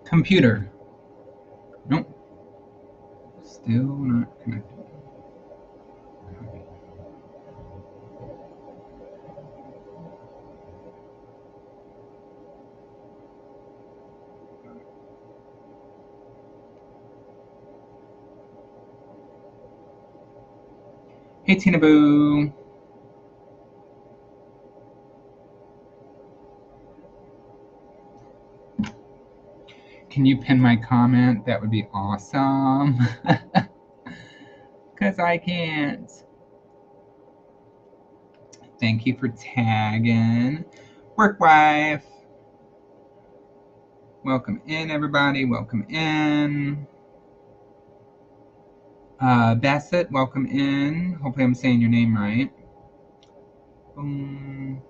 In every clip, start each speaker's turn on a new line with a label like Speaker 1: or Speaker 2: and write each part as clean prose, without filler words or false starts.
Speaker 1: Computer. Nope. Still not connected. Hey, Tina Boo. Can you pin my comment? That would be awesome. Because I can't. Thank you for tagging. Work wife. Welcome in, everybody. Welcome in. Bassett, welcome in. Hopefully I'm saying your name right. Boom.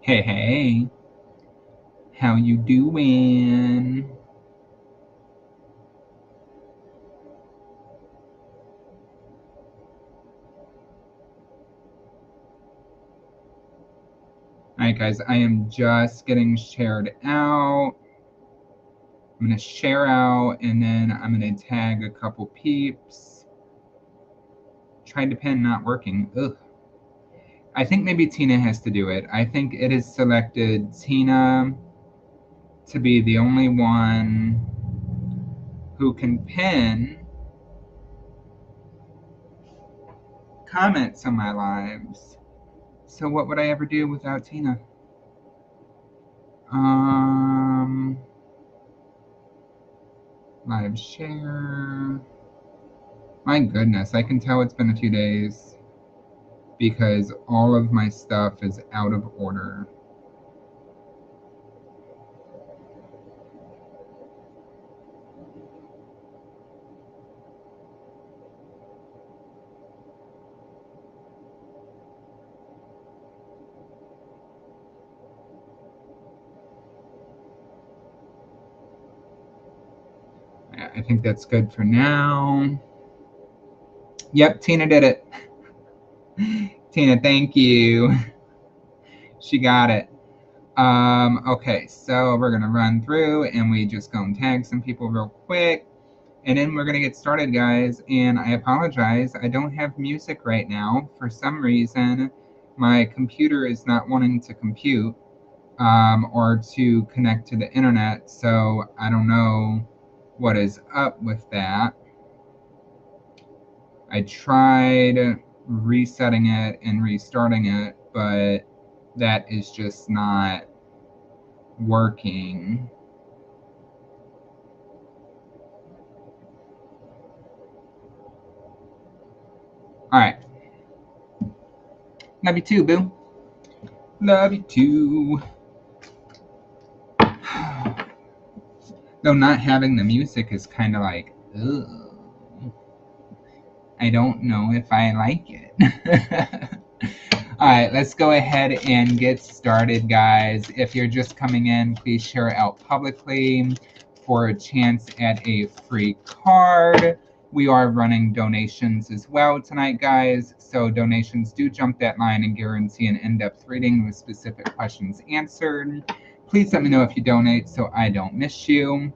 Speaker 1: Hey, hey. How you doing? Alright guys, I am just getting shared out. I'm going to share out and then I'm going to tag a couple peeps. Tried to pin, not working. Ugh. I think maybe Tina has to do it. I think it is selected Tina to be the only one who can pin comments on my lives. So what would I ever do without Tina? Live share. My goodness, I can tell it's been a few days because all of my stuff is out of order. I think that's good for now. Yep, Tina did it. Tina, thank you. She got it. Okay, so we're gonna run through and we just go and tag some people real quick. And then we're gonna get started, guys. And I apologize, I don't have music right now. For some reason, my computer is not wanting to compute or to connect to the internet. So I don't know what is up with that. I tried resetting it and restarting it, but that is just not working. All right. Love you too, boo. Love you too. Though not having the music is kind of like, ugh. I don't know if I like it. All right, let's go ahead and get started, guys. If you're just coming in, please share it out publicly for a chance at a free card. We are running donations as well tonight, guys. So donations do jump that line and guarantee an in-depth reading with specific questions answered. Please let me know if you donate so I don't miss you.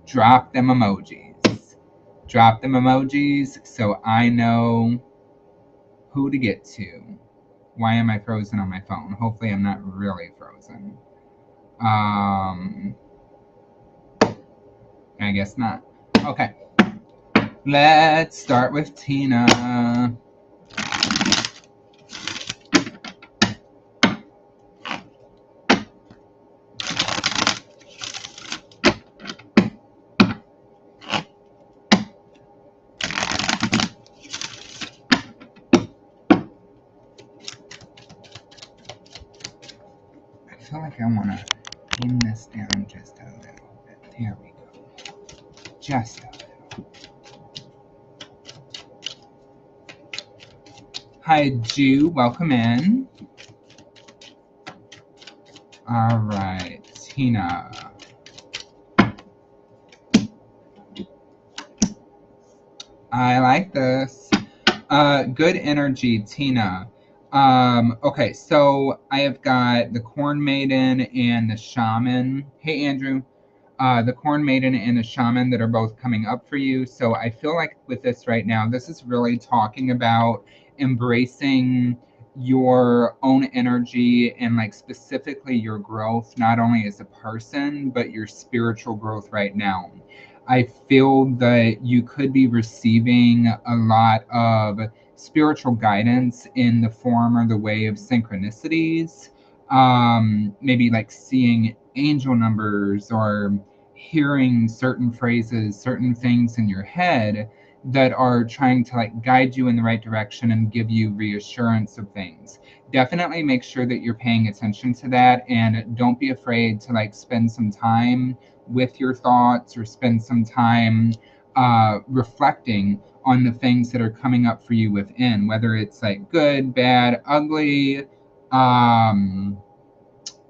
Speaker 1: Drop them emojis. Drop them emojis so I know who to get to. Why am I frozen on my phone? Hopefully I'm not really frozen. I guess not. Okay. Let's start with Tina. I feel like I want to pin this down just a little bit. There we go. Just a little. Hi, Jew. Welcome in. All right, Tina. I like this. Good energy, Tina. Okay, so I have got the Corn Maiden and the Shaman. Hey, Andrew. The Corn Maiden and the Shaman that are both coming up for you. So I feel like with this right now, this is really talking about embracing your own energy and like specifically your growth, not only as a person, but your spiritual growth right now. I feel that you could be receiving a lot of spiritual guidance in the form or the way of synchronicities, maybe like seeing angel numbers or hearing certain phrases, certain things in your head that are trying to like guide you in the right direction and give you reassurance of things. Definitely make sure that you're paying attention to that, and don't be afraid to like spend some time with your thoughts or spend some time reflecting on the things that are coming up for you within, whether it's like good, bad, ugly. Um,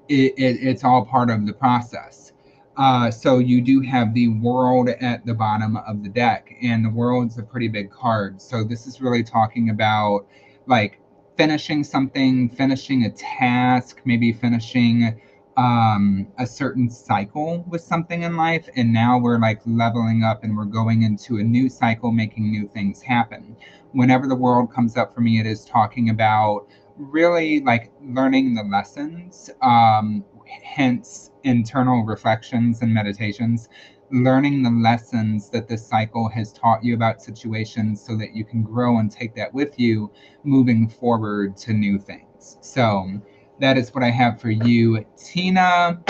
Speaker 1: it's all part of the process. So you do have the world at the bottom of the deck, and the world's a pretty big card. So this is really talking about like finishing something, finishing a task, maybe finishing a certain cycle with something in life. And now we're like leveling up and we're going into a new cycle, making new things happen. Whenever the world comes up for me, it is talking about really like learning the lessons, hence internal reflections and meditations, learning the lessons that this cycle has taught you about situations so that you can grow and take that with you moving forward to new things. So that is what I have for you, Tina.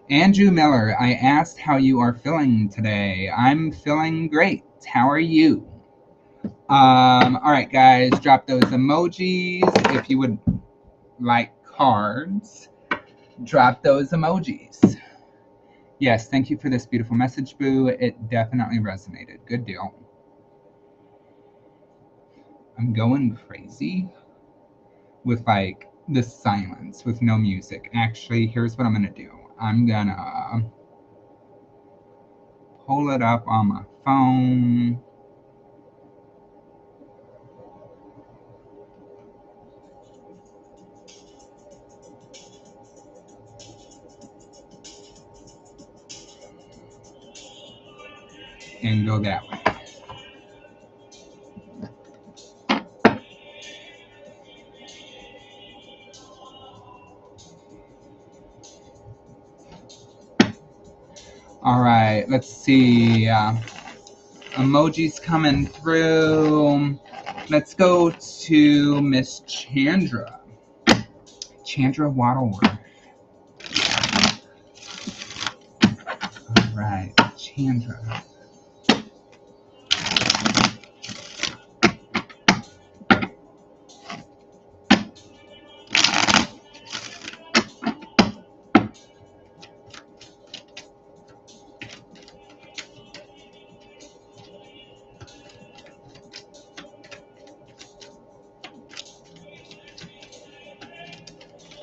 Speaker 1: Andrew Miller, I asked how you are feeling today. I'm feeling great. How are you? All right, guys, drop those emojis if you would like cards. Drop those emojis. Yes, thank you for this beautiful message, Boo. It definitely resonated. Good deal. I'm going crazy with like the silence, with no music. Actually, here's what I'm gonna do. I'm gonna pull it up on my phone. And go that way. All right, let's see. Emojis coming through. Let's go to Miss Chandra. Chandra Waddleworth. All right, Chandra.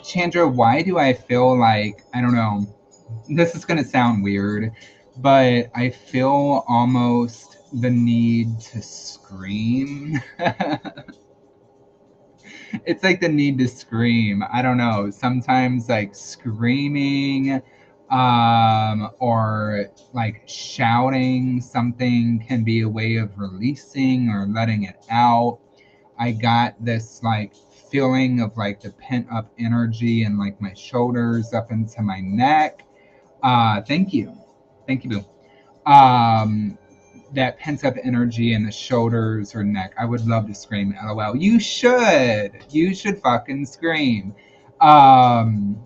Speaker 1: Chandra, why do I feel like, I don't know, this is going to sound weird, but I feel almost the need to scream. It's like the need to scream. I don't know. Sometimes like screaming or like shouting something can be a way of releasing or letting it out. I got this like feeling of like the pent up energy and like my shoulders up into my neck. Thank you. Thank you, Boo. That pent up energy in the shoulders or neck. I would love to scream, LOL. You should. You should fucking scream. Um,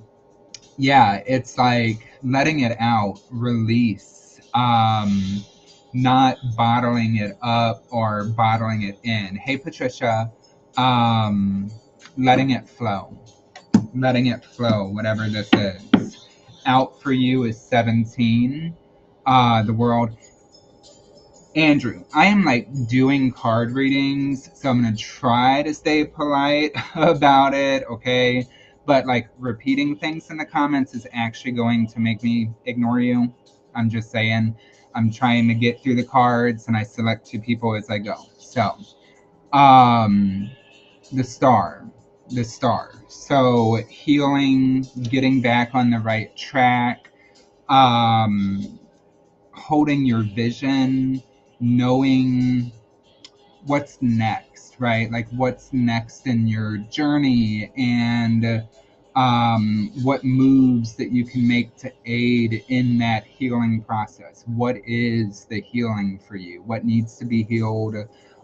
Speaker 1: yeah, it's like letting it out, release. Not bottling it up or bottling it in. Hey, Patricia. Um, letting it flow. Letting it flow, whatever this is. Out for you is 17. The world. Andrew, I am like doing card readings, so I'm gonna try to stay polite about it, okay? But like repeating things in the comments is actually going to make me ignore you. I'm just saying. I'm trying to get through the cards, and I select 2 people as I go. So, the star. The star. So, healing, getting back on the right track, holding your vision, knowing what's next, right? Like what's next in your journey, and what moves that you can make to aid in that healing process. What is the healing for you? What needs to be healed?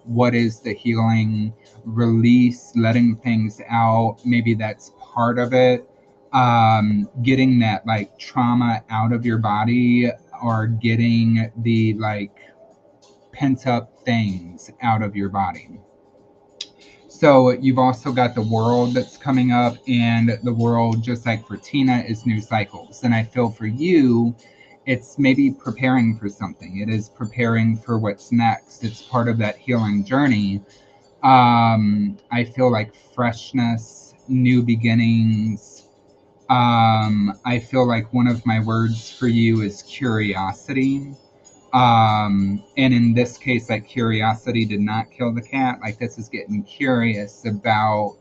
Speaker 1: What is the healing? Release, letting things out. Maybe that's part of it. Getting that like trauma out of your body, or getting the like pent up things out of your body. So you've also got the world that's coming up, and the world, just like for Tina, is new cycles. And I feel for you, it's maybe preparing for something. It is preparing for what's next. It's part of that healing journey. I feel like freshness, new beginnings. I feel like one of my words for you is curiosity. And in this case, like, curiosity did not kill the cat. Like, this is getting curious about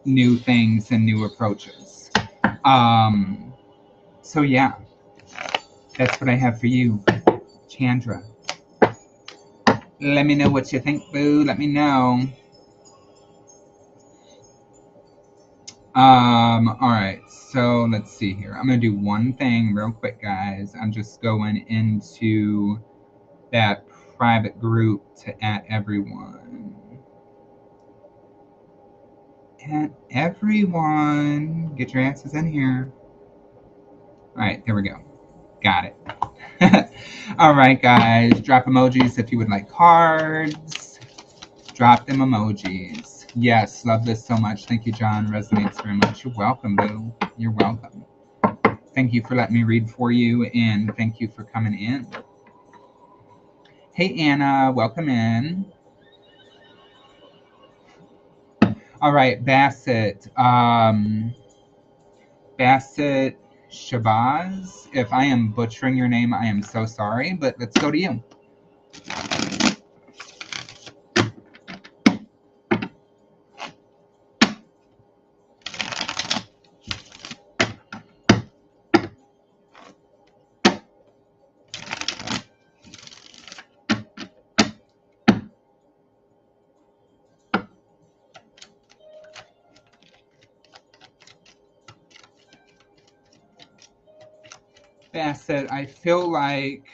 Speaker 1: new things and new approaches. So yeah, that's what I have for you, Chandra. Let me know what you think, boo. Let me know. All right, so let's see here. I'm gonna do one thing real quick, guys. I'm just going into that private group to add everyone. And everyone, get your asses in here. All right, there we go. Got it. All right, guys, drop emojis if you would like cards. Drop them emojis. Yes, love this so much. Thank you, John. Resonates very much. You're welcome, boo. You're welcome. Thank you for letting me read for you, and thank you for coming in. Hey, Anna, welcome in. All right, Bassett. Bassett Shabazz. If I am butchering your name, I am so sorry, but let's go to you. Bassett, I feel like,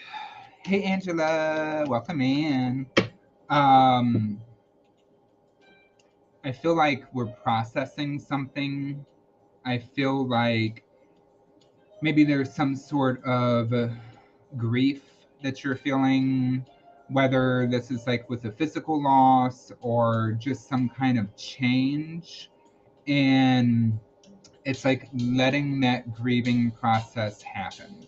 Speaker 1: hey Angela, welcome in. I feel like we're processing something. I feel like maybe there's some sort of grief that you're feeling, whether this is like with a physical loss or just some kind of change. And it's like letting that grieving process happen.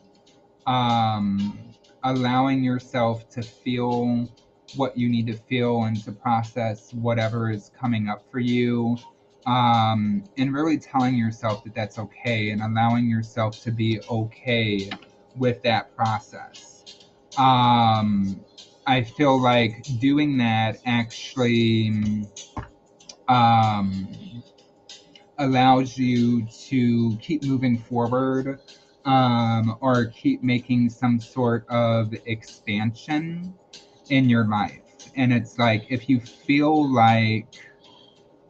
Speaker 1: Allowing yourself to feel what you need to feel and to process whatever is coming up for you, and really telling yourself that that's okay, and allowing yourself to be okay with that process. I feel like doing that actually allows you to keep moving forward, or keep making some sort of expansion in your life. And it's like, if you feel like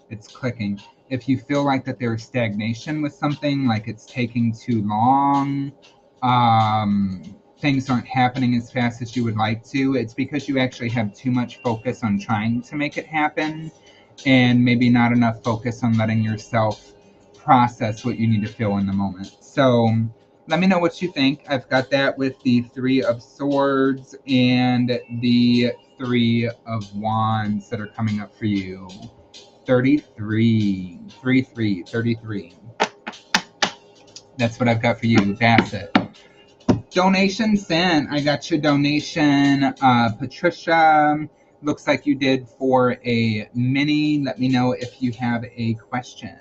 Speaker 1: it's clicking, if you feel like that there's stagnation with something, like it's taking too long, things aren't happening as fast as you would like to, it's because you actually have too much focus on trying to make it happen, and maybe not enough focus on letting yourself process what you need to feel in the moment. So let me know what you think. I've got that with the 3 of Swords and the 3 of Wands that are coming up for you. 33. 33. That's what I've got for you. That's it. Donation sent. I got your donation. Patricia, looks like you did for a mini. Let me know if you have a question.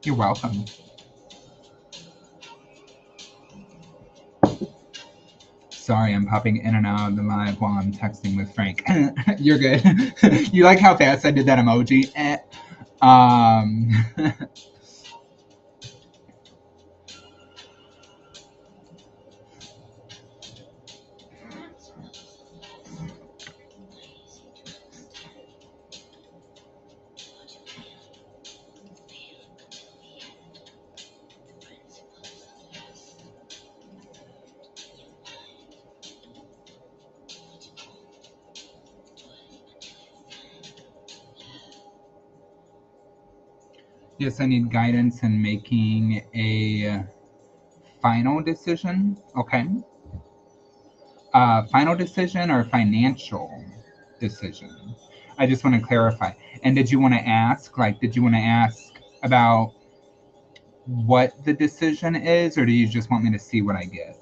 Speaker 1: You're welcome. Sorry, I'm popping in and out of the live while I'm texting with Frank. You're good. You like how fast I did that emoji? Yes, I need guidance in making a final decision. Okay. Final decision or financial decision? I just want to clarify. And did you want to ask, did you want to ask about what the decision is, or do you just want me to see what I get?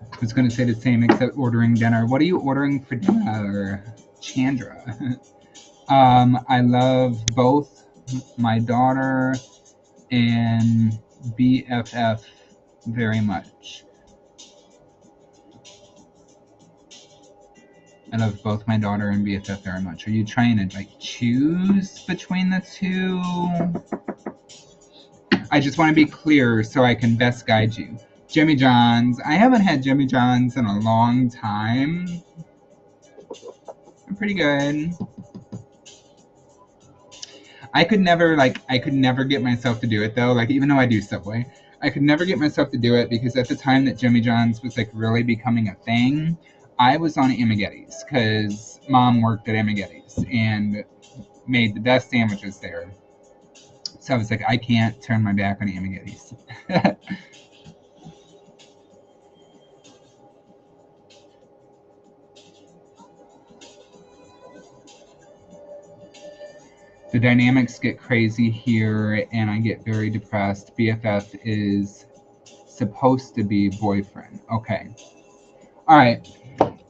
Speaker 1: I was going to say the same except ordering dinner. What are you ordering for dinner, Chandra? I love both my daughter and BFF very much. I love both my daughter and BFF very much. Are you trying to choose between the two? I just want to be clear so I can best guide you. Jimmy John's. I haven't had Jimmy John's in a long time. I'm pretty good. I could never get myself to do it though. Even though I do Subway, I could never get myself to do it because at the time that Jimmy John's was really becoming a thing, I was on Amaghetti's because Mom worked at Amaghetti's and made the best sandwiches there. So I was like, I can't turn my back on Amaghetti's. The dynamics get crazy here and I get very depressed. BFF is supposed to be boyfriend. Okay. All right.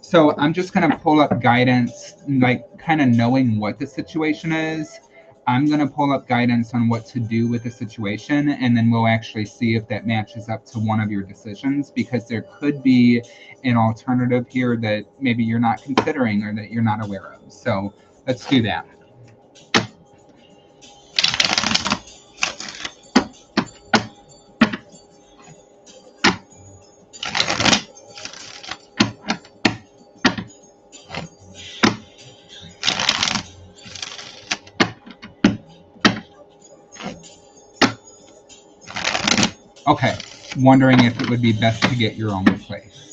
Speaker 1: So I'm just going to pull up guidance, kind of knowing what the situation is. I'm going to pull up guidance on what to do with the situation, and then we'll actually see if that matches up to one of your decisions, because there could be an alternative here that maybe you're not considering or that you're not aware of. So let's do that. Okay, wondering if it would be best to get your own place.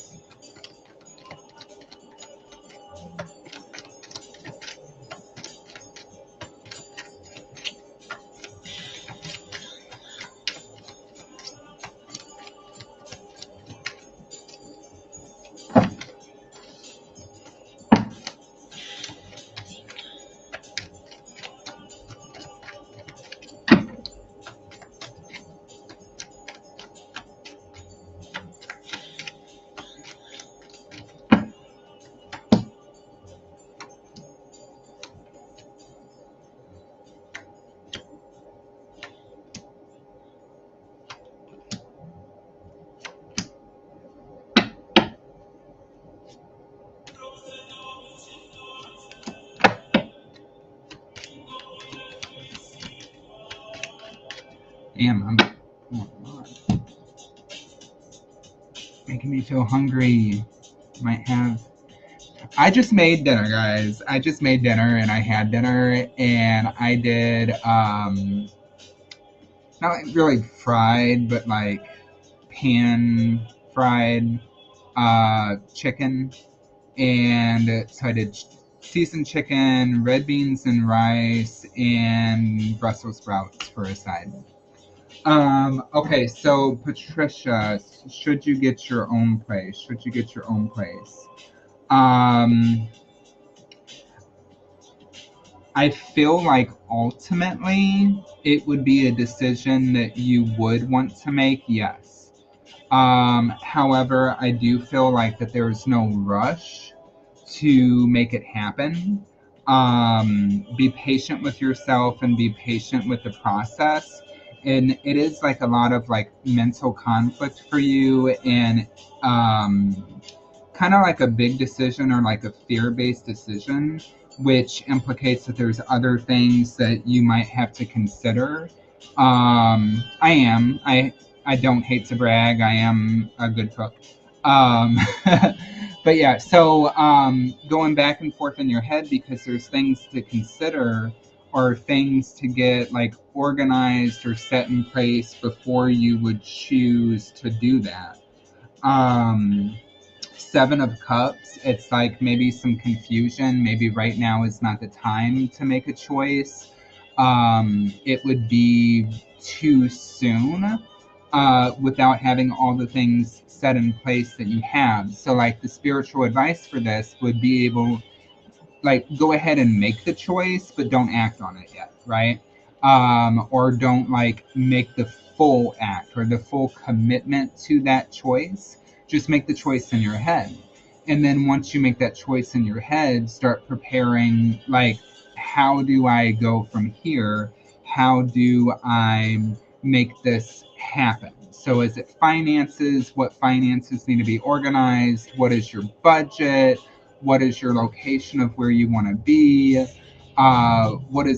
Speaker 1: Damn, making me feel hungry. Might have. I just made dinner, guys. I just made dinner and I had dinner and I did not really fried, but pan fried chicken. And so I did seasoned chicken, red beans and rice, and Brussels sprouts for a side. Okay, so Patricia, should you get your own place? Should you get your own place? I feel like ultimately it would be a decision that you would want to make, yes. However, I do feel like that there's no rush to make it happen. Be patient with yourself and be patient with the process. And it is like a lot of like mental conflict for you, and kind of like a big decision or like a fear-based decision, which implicates that there's other things that you might have to consider. I don't hate to brag. I am a good cook. Um, but yeah, so going back and forth in your head because there's things to consider or things to get like organized or set in place before you would choose to do that. Um, Seven of Cups, it's like maybe some confusion. Maybe right now is not the time to make a choice. It would be too soon without having all the things set in place that you have. So, like, the spiritual advice for this would be able, like, go ahead and make the choice, but don't act on it yet, right? Or don't like make the full act or the full commitment to that choice. Just make the choice in your head. And then once you make that choice in your head, start preparing like, how do I go from here? How do I make this happen? So is it finances? What finances need to be organized? What is your budget? What is your location of where you want to be? What is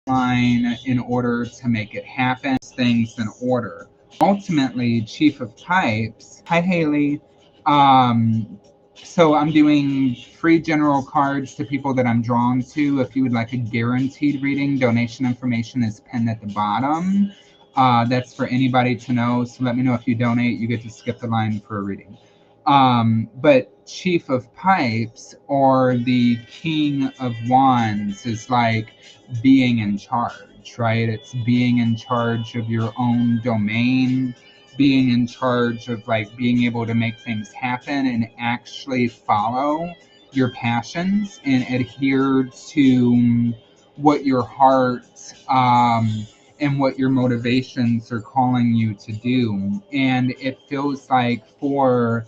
Speaker 1: line in order to make it happen? Things in order. Ultimately, Chief of Pipes. Hi, Haley. Um, so I'm doing free general cards to people that I'm drawn to. If you would like a guaranteed reading, donation information is pinned at the bottom. That's for anybody to know. So let me know if you donate. You get to skip the line for a reading. But Chief of Pipes or the King of Wands is like being in charge, right? It's being in charge of your own domain, being in charge of like being able to make things happen and actually follow your passions and adhere to what your heart and what your motivations are calling you to do. And it feels like for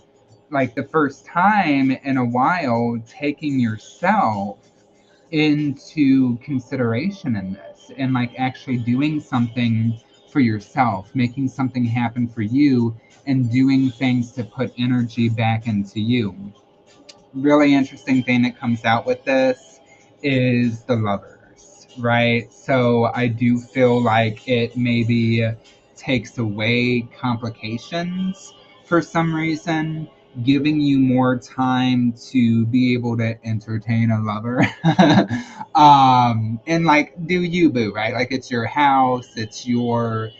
Speaker 1: like the first time in a while, taking yourself into consideration in this and like actually doing something for yourself, making something happen for you, and doing things to put energy back into you. Really interesting thing that comes out with this is the Lovers, right? So I do feel like it maybe takes away complications for some reason, giving you more time to be able to entertain a lover. And like do you, boo, right? Like it's your house, it's your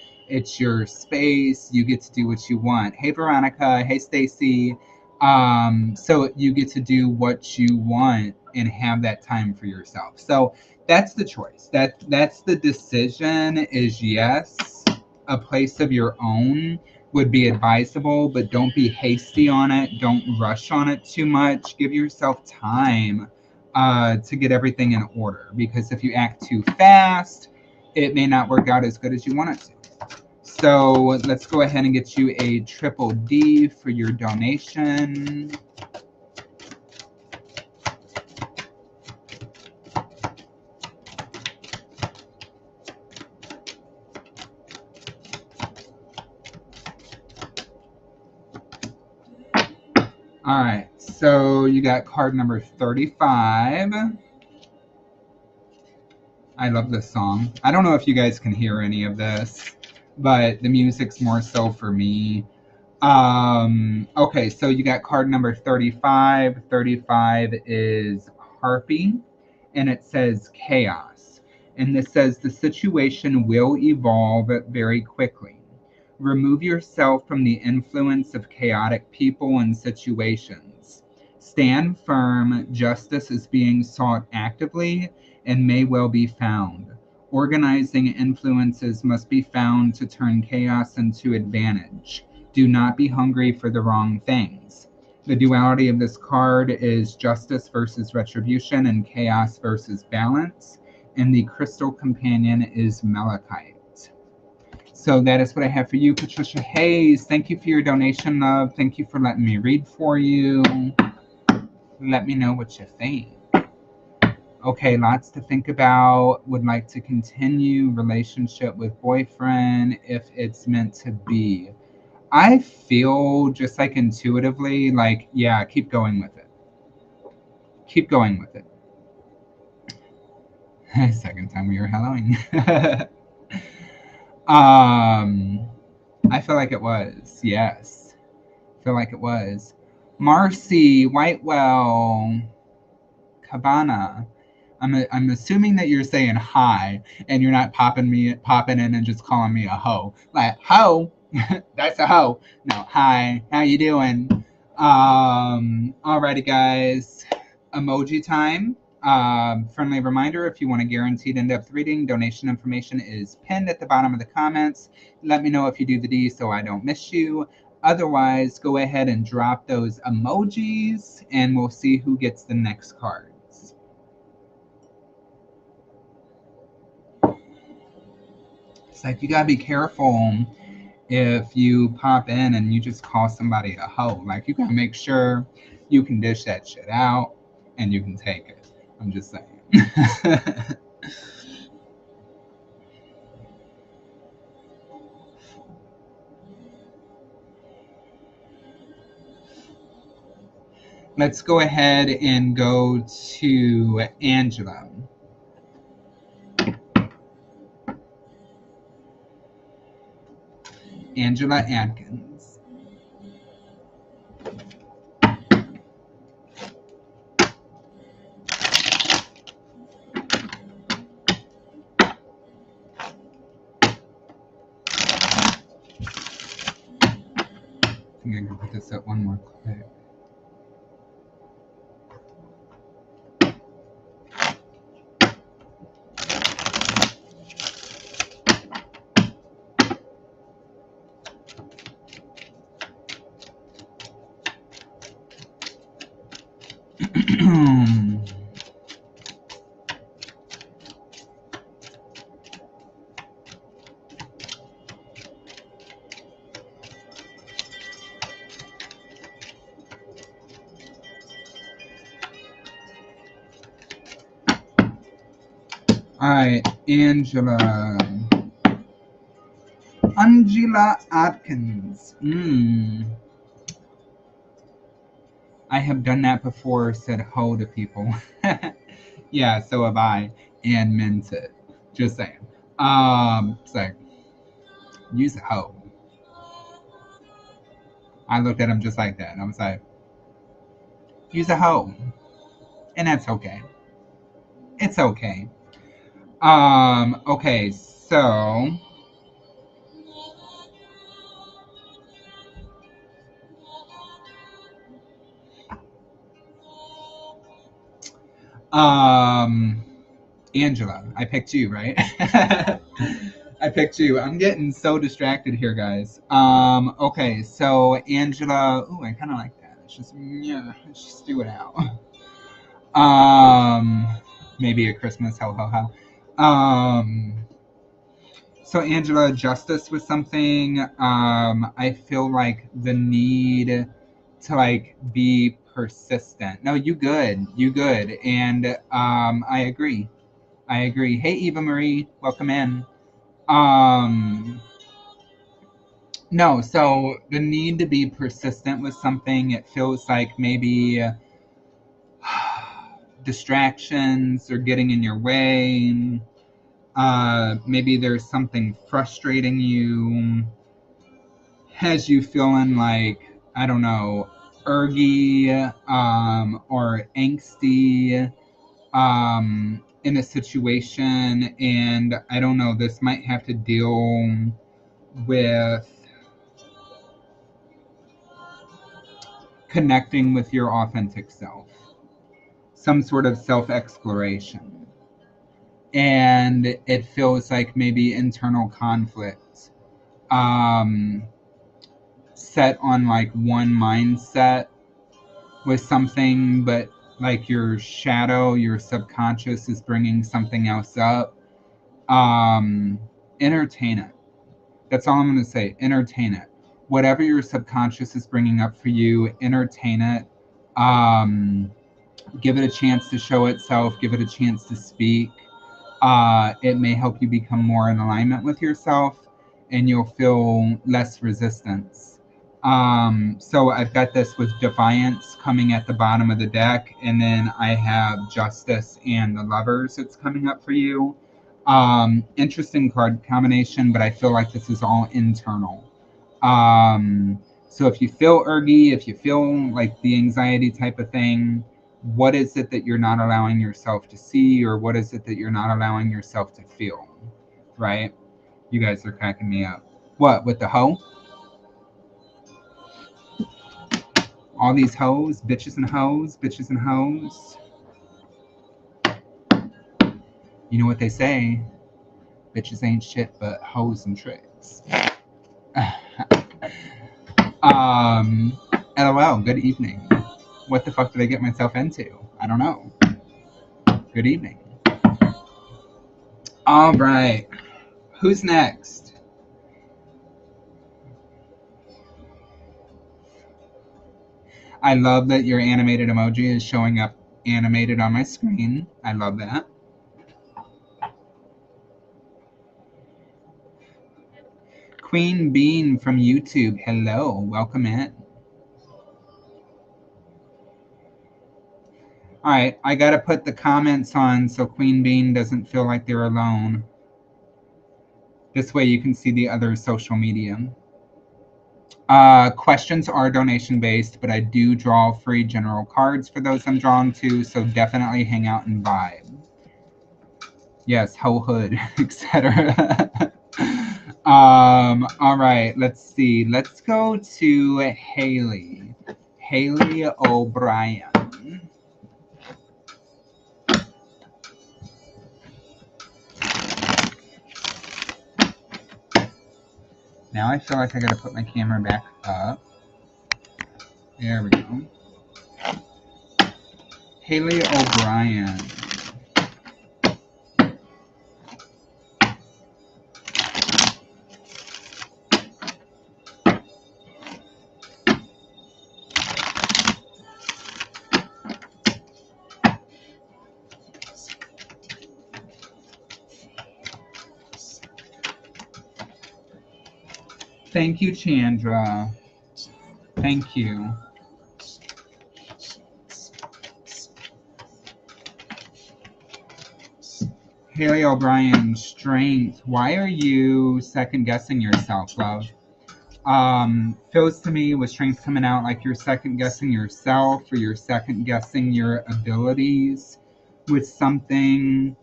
Speaker 1: space, you get to do what you want. Hey Veronica, hey Stacy. So you get to do what you want and have that time for yourself. So that's the choice. That's the decision is yes, a place of your own would be advisable, but don't be hasty on it. Don't rush on it too much. Give yourself time to get everything in order, because if you act too fast, it may not work out as good as you want it to. So let's go ahead and get you a triple D for your donation. All right, so you got card number 35. I love this song. I don't know if you guys can hear any of this, but the music's more so for me. Okay, so you got card number 35. 35 is Harpy, and it says chaos. And this says the situation will evolve very quickly. Remove yourself from the influence of chaotic people and situations. Stand firm. Justice is being sought actively and may well be found. Organizing influences must be found to turn chaos into advantage. Do not be hungry for the wrong things. The duality of this card is justice versus retribution and chaos versus balance. And the crystal companion is malachite. So that is what I have for you, Patricia Hayes. Thank you for your donation, love. Thank you for letting me read for you. Let me know what you think. Okay, lots to think about. Would like to continue relationship with boyfriend if it's meant to be. I feel just like intuitively, like, yeah, keep going with it. Keep going with it. Second time we were helloing. I feel like it was, yes. I feel like it was. Marcy, Whitewell, Cabana. I'm assuming that you're saying hi and you're not popping in and just calling me a hoe. Like, hoe? That's a hoe. No, hi. How you doing? Alrighty, guys. Emoji time. Friendly reminder, if you want a guaranteed in-depth reading, donation information is pinned at the bottom of the comments. Let me know if you do the D so I don't miss you. Otherwise, go ahead and drop those emojis and we'll see who gets the next cards. It's like, you gotta be careful if you pop in and you just call somebody a hoe. Like, you gotta make sure you can dish that shit out and you can take it. I'm just saying. Let's go ahead and go to Angela. Angela Atkins. I think I can put this up one more click. All right, Angela Atkins. I have done that before, said ho to people. Yeah, so have I, and meant it. Just saying. So use a hoe. I looked at him just like that, and I was like, use a hoe. And that's okay. It's okay. Okay, so Angela, I picked you, right? I picked you. I'm getting so distracted here, guys. Okay, so Angela, ooh, I kind of like that. Let's just do it out. Maybe a Christmas, ho ho ho. So Angela, justice was something. I feel like the need to like be persistent. No, you good, and I agree. I agree. Hey, Eva Marie, welcome in. No, so the need to be persistent with something, it feels like maybe distractions are getting in your way. Maybe there's something frustrating you, has you feeling like, I don't know, ergy or angsty in a situation. And I don't know, this might have to deal with connecting with your authentic self, some sort of self-exploration. And it feels like maybe internal conflict, set on like one mindset with something, but like your shadow, your subconscious is bringing something else up. Entertain it. That's all I'm going to say. Entertain it. Whatever your subconscious is bringing up for you, entertain it. Give it a chance to show itself. Give it a chance to speak. It may help you become more in alignment with yourself, and you'll feel less resistance. So I've got this with Defiance coming at the bottom of the deck, and then I have Justice and the Lovers that's coming up for you. Interesting card combination, but I feel like this is all internal. So if you feel ergy, if you feel like the anxiety type of thing, what is it that you're not allowing yourself to see, or what is it that you're not allowing yourself to feel, right? You guys are cracking me up. What, with the hoe? All these hoes, bitches and hoes, bitches and hoes. You know what they say, bitches ain't shit but hoes and tricks. LOL, good evening. What the fuck did I get myself into? I don't know. Good evening. All right. Who's next? I love that your animated emoji is showing up animated on my screen. I love that. Queen Bean from YouTube. Hello. Welcome in. All right. I got to put the comments on so Queen Bean doesn't feel like they're alone. This way you can see the other social media. Questions are donation based, but I do draw free general cards for those I'm drawn to, so definitely hang out and vibe. Yes, whole hood, etc. All right, let's see. Let's go to Haley. Haley O'Brien. Now I feel like I gotta put my camera back up. There we go. Haley O'Brien. Thank you, Chandra. Thank you. Haley O'Brien, strength. Why are you second guessing yourself, love? Feels to me with strength coming out like you're second guessing yourself, or you're second guessing your abilities with something,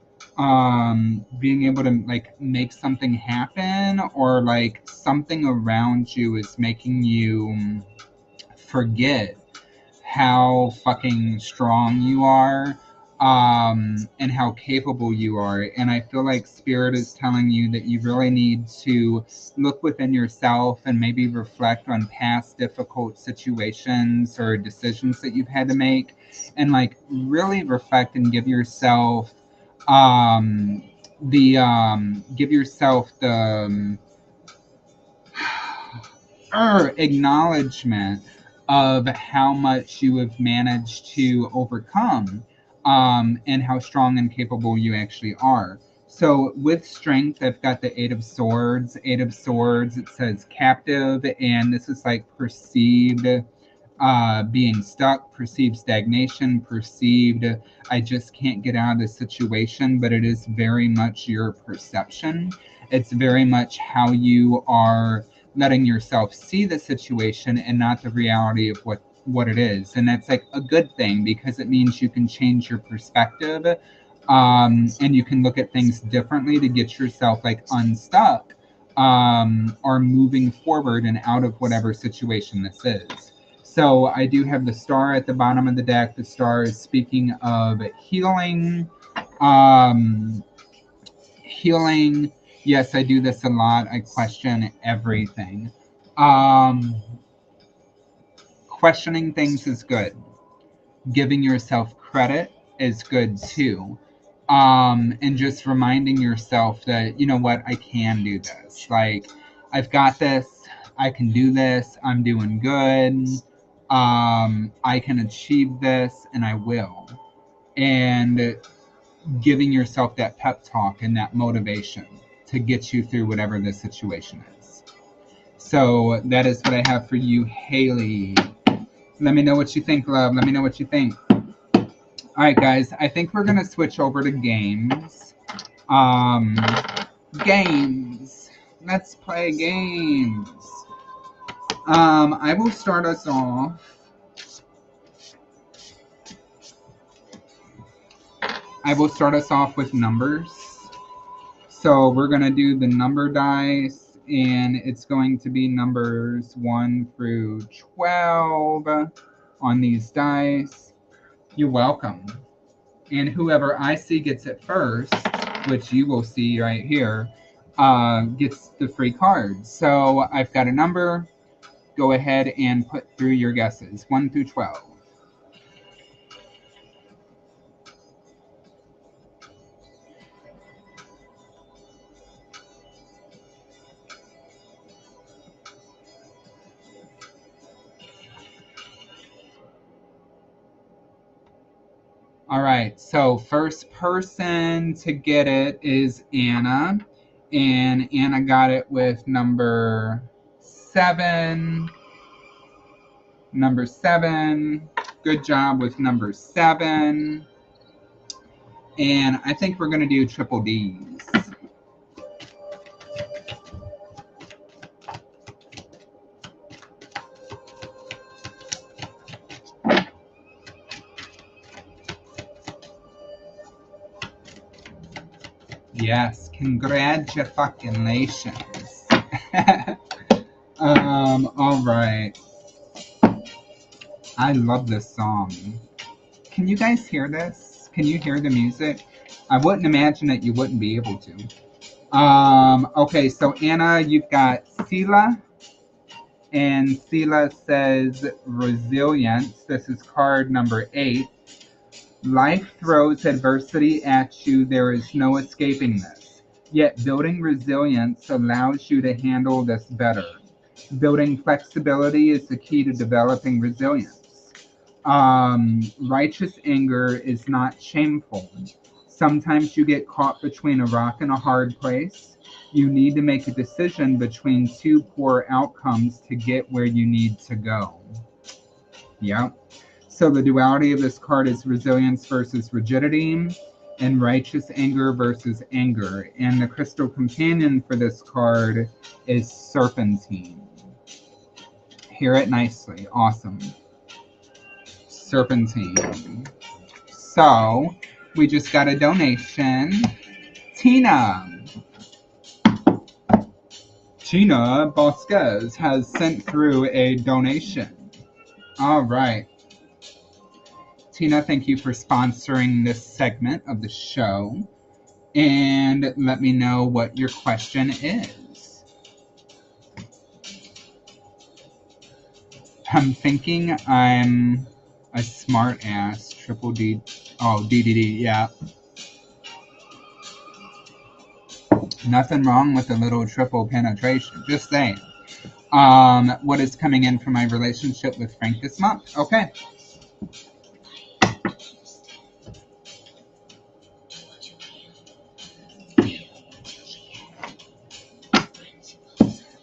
Speaker 1: being able to like make something happen, or like something around you is making you forget how fucking strong you are, and how capable you are. And I feel like Spirit is telling you that you really need to look within yourself and maybe reflect on past difficult situations or decisions that you've had to make, and like really reflect and give yourself the acknowledgement of how much you have managed to overcome, and how strong and capable you actually are. So with strength, I've got the Eight of Swords. Eight of Swords, it says captive, and this is like perceived being stuck, perceived stagnation, perceived I just can't get out of this situation, but it is very much your perception. It's very much how you are letting yourself see the situation and not the reality of what it is. And that's like a good thing, because it means you can change your perspective, and you can look at things differently to get yourself like unstuck, or moving forward and out of whatever situation this is. So I do have the star at the bottom of the deck. The star is speaking of healing. Healing. Yes, I do this a lot. I question everything. Questioning things is good. Giving yourself credit is good too. And just reminding yourself that, you know what, I can do this. Like, I've got this. I can do this. I'm doing good. I can achieve this, and I will. And giving yourself that pep talk and that motivation to get you through whatever the situation is. So that is what I have for you, Haley. Let me know what you think, love. Let me know what you think. All right, guys. I think we're gonna switch over to games. Games. Let's play games. I will start us off. I will start us off with numbers. So we're gonna do the number dice, and it's going to be numbers 1 through 12 on these dice. You're welcome. And whoever I see gets it first, which you will see right here, gets the free card. So I've got a number. Go ahead and put through your guesses, 1 through 12. All right, so first person to get it is Anna. And Anna got it with number 7. Number 7. Good job with number 7. And I think we're going to do triple D's. Yes, congratulations. All right. I love this song. Can you guys hear this? Can you hear the music? I wouldn't imagine that you wouldn't be able to. Okay, so Anna, you've got Sila. And Sila says resilience. This is card number 8. Life throws adversity at you. There is no escaping this. Yet building resilience allows you to handle this better. Building flexibility is the key to developing resilience. Righteous anger is not shameful. Sometimes you get caught between a rock and a hard place. You need to make a decision between 2 poor outcomes to get where you need to go. Yep. So the duality of this card is resilience versus rigidity, and righteous anger versus anger. And the crystal companion for this card is serpentine. Hear it nicely. Awesome. Serpentine. So we just got a donation. Tina Bosquez has sent through a donation. All right. Tina, thank you for sponsoring this segment of the show. And let me know what your question is. I'm thinking I'm a smart ass. Triple D. Oh, DDD, yeah. Nothing wrong with a little triple penetration. Just saying. What is coming in for my relationship with Frank this month? Okay.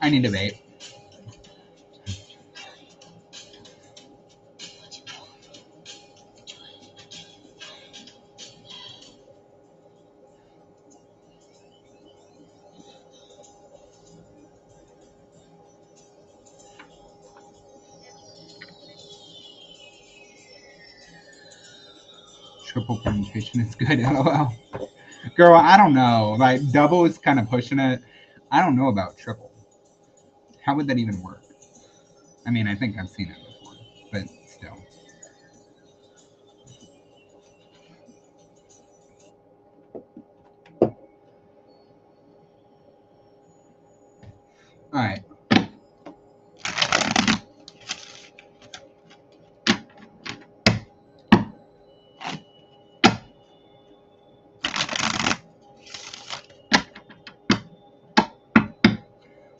Speaker 1: I need a vape. Triple penetration is good, LOL. Girl, I don't know. Like, double is kind of pushing it. I don't know about triple. How would that even work? I mean, I think I've seen it before.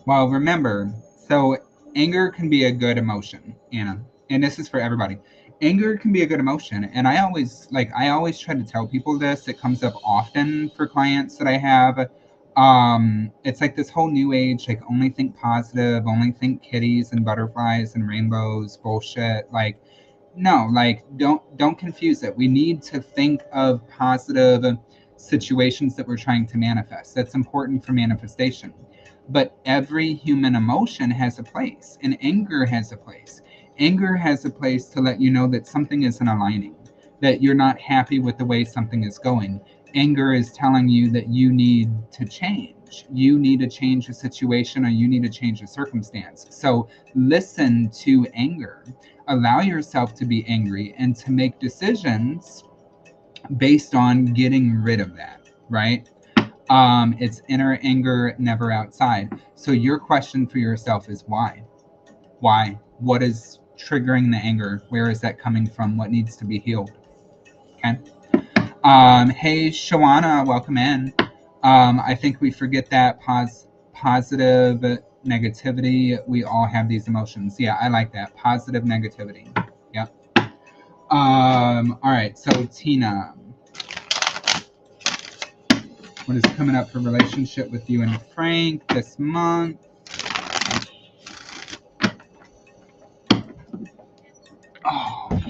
Speaker 1: Well, remember, so anger can be a good emotion, Anna, and this is for everybody. Anger can be a good emotion, and I always try to tell people this. It comes up often for clients that I have. It's like this whole new age, like only think positive, only think kitties and butterflies and rainbows bullshit. Like, no, like don't confuse it. We need to think of positive situations that we're trying to manifest. That's important for manifestation. But every human emotion has a place, and anger has a place. Anger has a place to let you know that something isn't aligning, that you're not happy with the way something is going. Anger is telling you that you need to change. You need to change a situation, or you need to change a circumstance. So listen to anger. Allow yourself to be angry and to make decisions based on getting rid of that, right? It's inner anger, never outside. So your question for yourself is why? Why? What is triggering the anger? Where is that coming from? What needs to be healed? Okay. Hey, Shawana, welcome in. I think we forget that positive negativity. We all have these emotions. Yeah, I like that. Positive negativity. Yeah. All right. So Tina, what is coming up for relationship with you and Frank this month? Oh,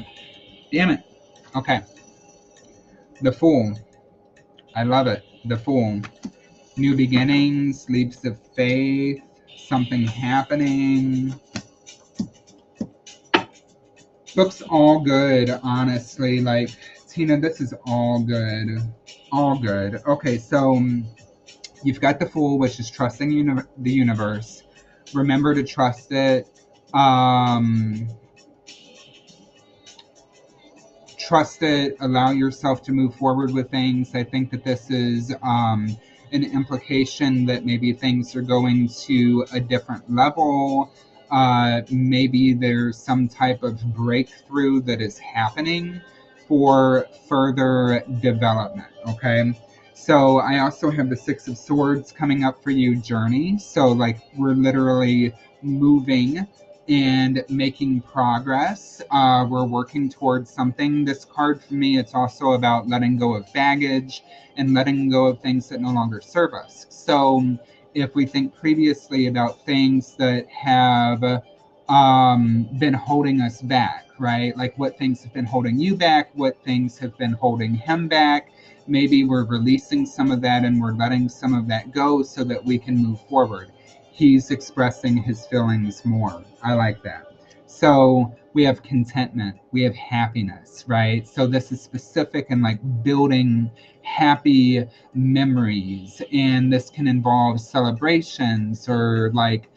Speaker 1: damn it. Okay. The Fool. I love it. The Fool. New beginnings, leaps of faith, something happening. Looks all good, honestly. Like, Tina, this is all good. All good. Okay, so you've got the Fool, which is trusting the universe. Remember to trust it. Trust it, allow yourself to move forward with things. I think that this is an implication that maybe things are going to a different level. Maybe there's some type of breakthrough that is happening for further development, okay? So I also have the Six of Swords coming up for you, journey. So like we're literally moving and making progress. We're working towards something. This card for me, it's also about letting go of baggage and letting go of things that no longer serve us. So if we think previously about things that have been holding us back, right? Like what things have been holding you back, what things have been holding him back. Maybe we're releasing some of that and we're letting some of that go so that we can move forward. He's expressing his feelings more. I like that. So we have contentment, we have happiness, right? So this is specific and like building happy memories, and this can involve celebrations or like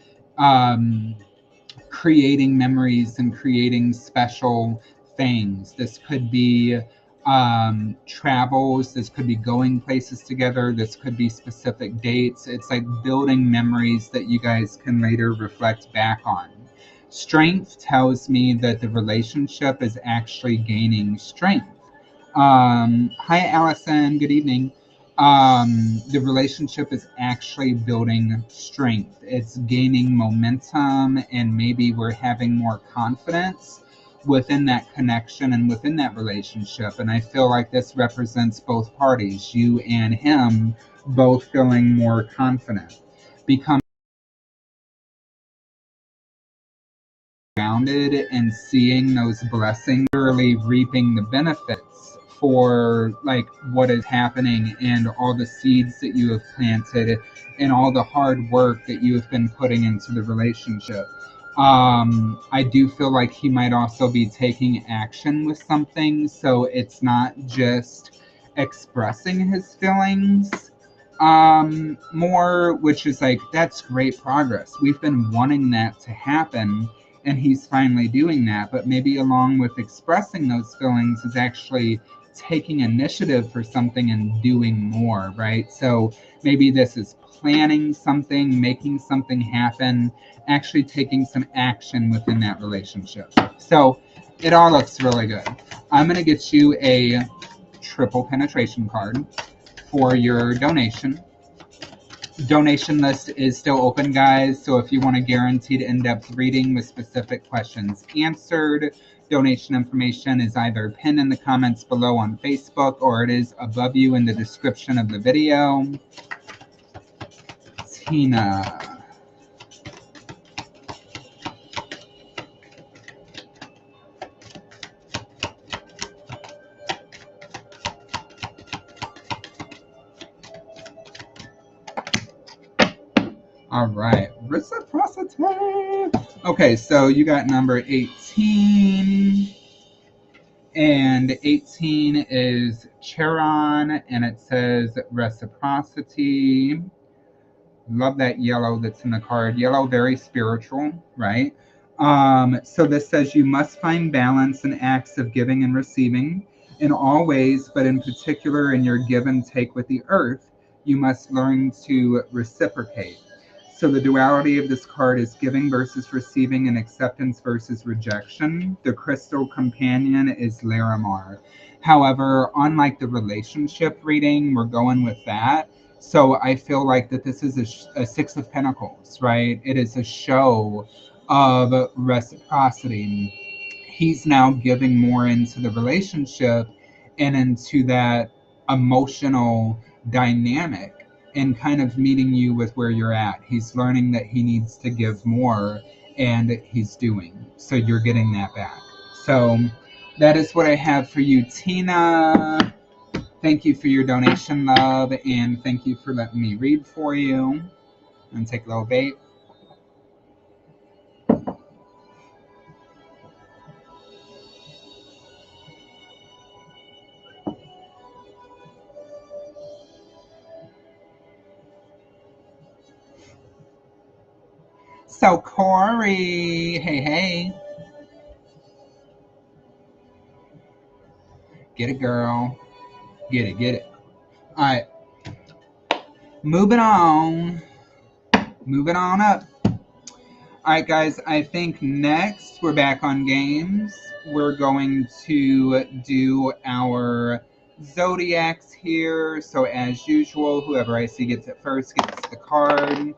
Speaker 1: creating memories and creating special things. This could be travels, this could be going places together, this could be specific dates. It's like building memories that you guys can later reflect back on. Strength tells me that the relationship is actually gaining strength. Hi, Allison. Good evening. The relationship is actually building strength. It's gaining momentum, and maybe we're having more confidence within that connection and within that relationship. And I feel like this represents both parties, you and him, both feeling more confident. Become grounded and seeing those blessings, really reaping the benefits for like what is happening and all the seeds that you have planted and all the hard work that you have been putting into the relationship. I do feel like he might also be taking action with something, so it's not just expressing his feelings more, which is like that's great progress. We've been wanting that to happen, and he's finally doing that. But maybe along with expressing those feelings is actually taking initiative for something and doing more, right? So maybe this is planning something, making something happen, actually taking some action within that relationship. So it all looks really good. I'm going to get you a triple penetration card for your donation. Donation list is still open, guys. So if you want a guaranteed in-depth reading with specific questions answered, donation information is either pinned in the comments below on Facebook or it is above you in the description of the video. Tina. All right, reciprocity. Okay, so you got number 18. And 18 is Charon, and it says reciprocity. Love that yellow that's in the card. Yellow, very spiritual, right? So this says you must find balance in acts of giving and receiving in all ways, but in particular in your give and take with the earth, you must learn to reciprocate. So the duality of this card is giving versus receiving and acceptance versus rejection. The crystal companion is Larimar. However, unlike the relationship reading, we're going with that. So I feel like that this is a Six of Pentacles, right? It is a show of reciprocity. He's now giving more into the relationship and into that emotional dynamic and kind of meeting you with where you're at. He's learning that he needs to give more and he's doing. So you're getting that back. So that is what I have for you, Tina. Thank you for your donation, love, and thank you for letting me read for you. And take a little bait. So Corey, hey. Get it, girl. Get it. All right. Moving on up. All right, guys, I think next we're back on games. We're going to do our zodiacs here. So as usual, whoever I see gets it first gets the card.